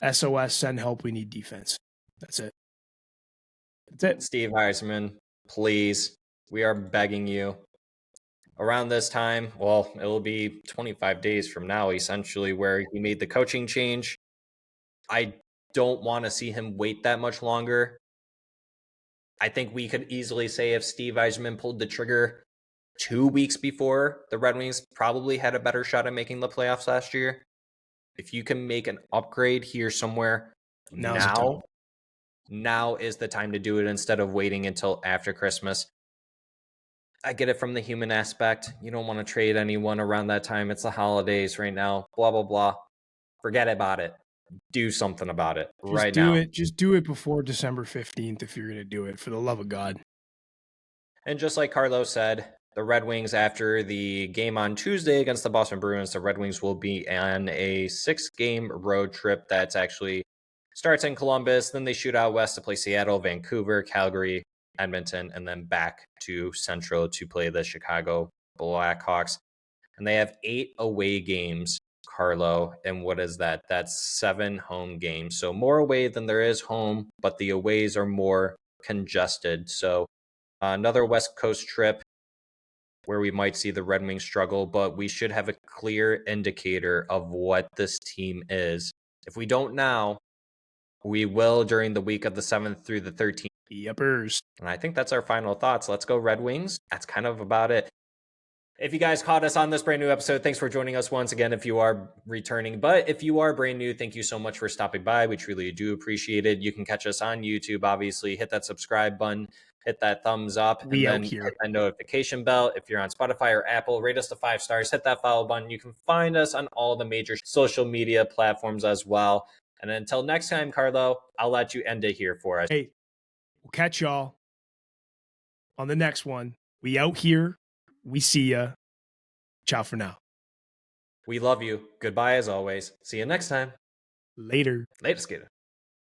SOS, send help. We need defense. That's it. That's it. Steve Yzerman, please. We are begging you. Around this time, well, it'll be 25 days from now, essentially, where he made the coaching change. I don't want to see him wait that much longer. I think we could easily say if Steve Yzerman pulled the trigger 2 weeks before, the Red Wings probably had a better shot at making the playoffs last year. If you can make an upgrade here somewhere now is the time to do it instead of waiting until after Christmas. I get it from the human aspect. You don't want to trade anyone around that time. It's the holidays right now. Blah, blah, blah. Forget about it. Do something about it now. Just do it before December 15th if you're going to do it, for the love of God. And just like Carlos said, the Red Wings, after the game on Tuesday against the Boston Bruins, the Red Wings will be on a 6-game road trip that's actually starts in Columbus. Then they shoot out west to play Seattle, Vancouver, Calgary, Edmonton, and then back to Central to play the Chicago Blackhawks. And they have 8 away games, Carlo. And what is that? That's 7 home games. So more away than there is home, but the aways are more congested. So another West Coast trip where we might see the Red Wings struggle, but we should have a clear indicator of what this team is. If we don't now, we will during the week of the 7th through the 13th. Yuppers. And I think that's our final thoughts. Let's go Red Wings. That's kind of about it. If you guys caught us on this brand new episode, thanks for joining us once again if you are returning. But if you are brand new, thank you so much for stopping by. We truly do appreciate it. You can catch us on YouTube, obviously. Hit that subscribe button, hit that thumbs up, and then hit that notification bell. If you're on Spotify or Apple, rate us to 5 stars, hit that follow button. You can find us on all the major social media platforms as well. And until next time, Carlo, I'll let you end it here for us. Hey, we'll catch y'all on the next one. We out here. We see ya. Ciao for now. We love you. Goodbye as always. See you next time. Later. Later, Skater.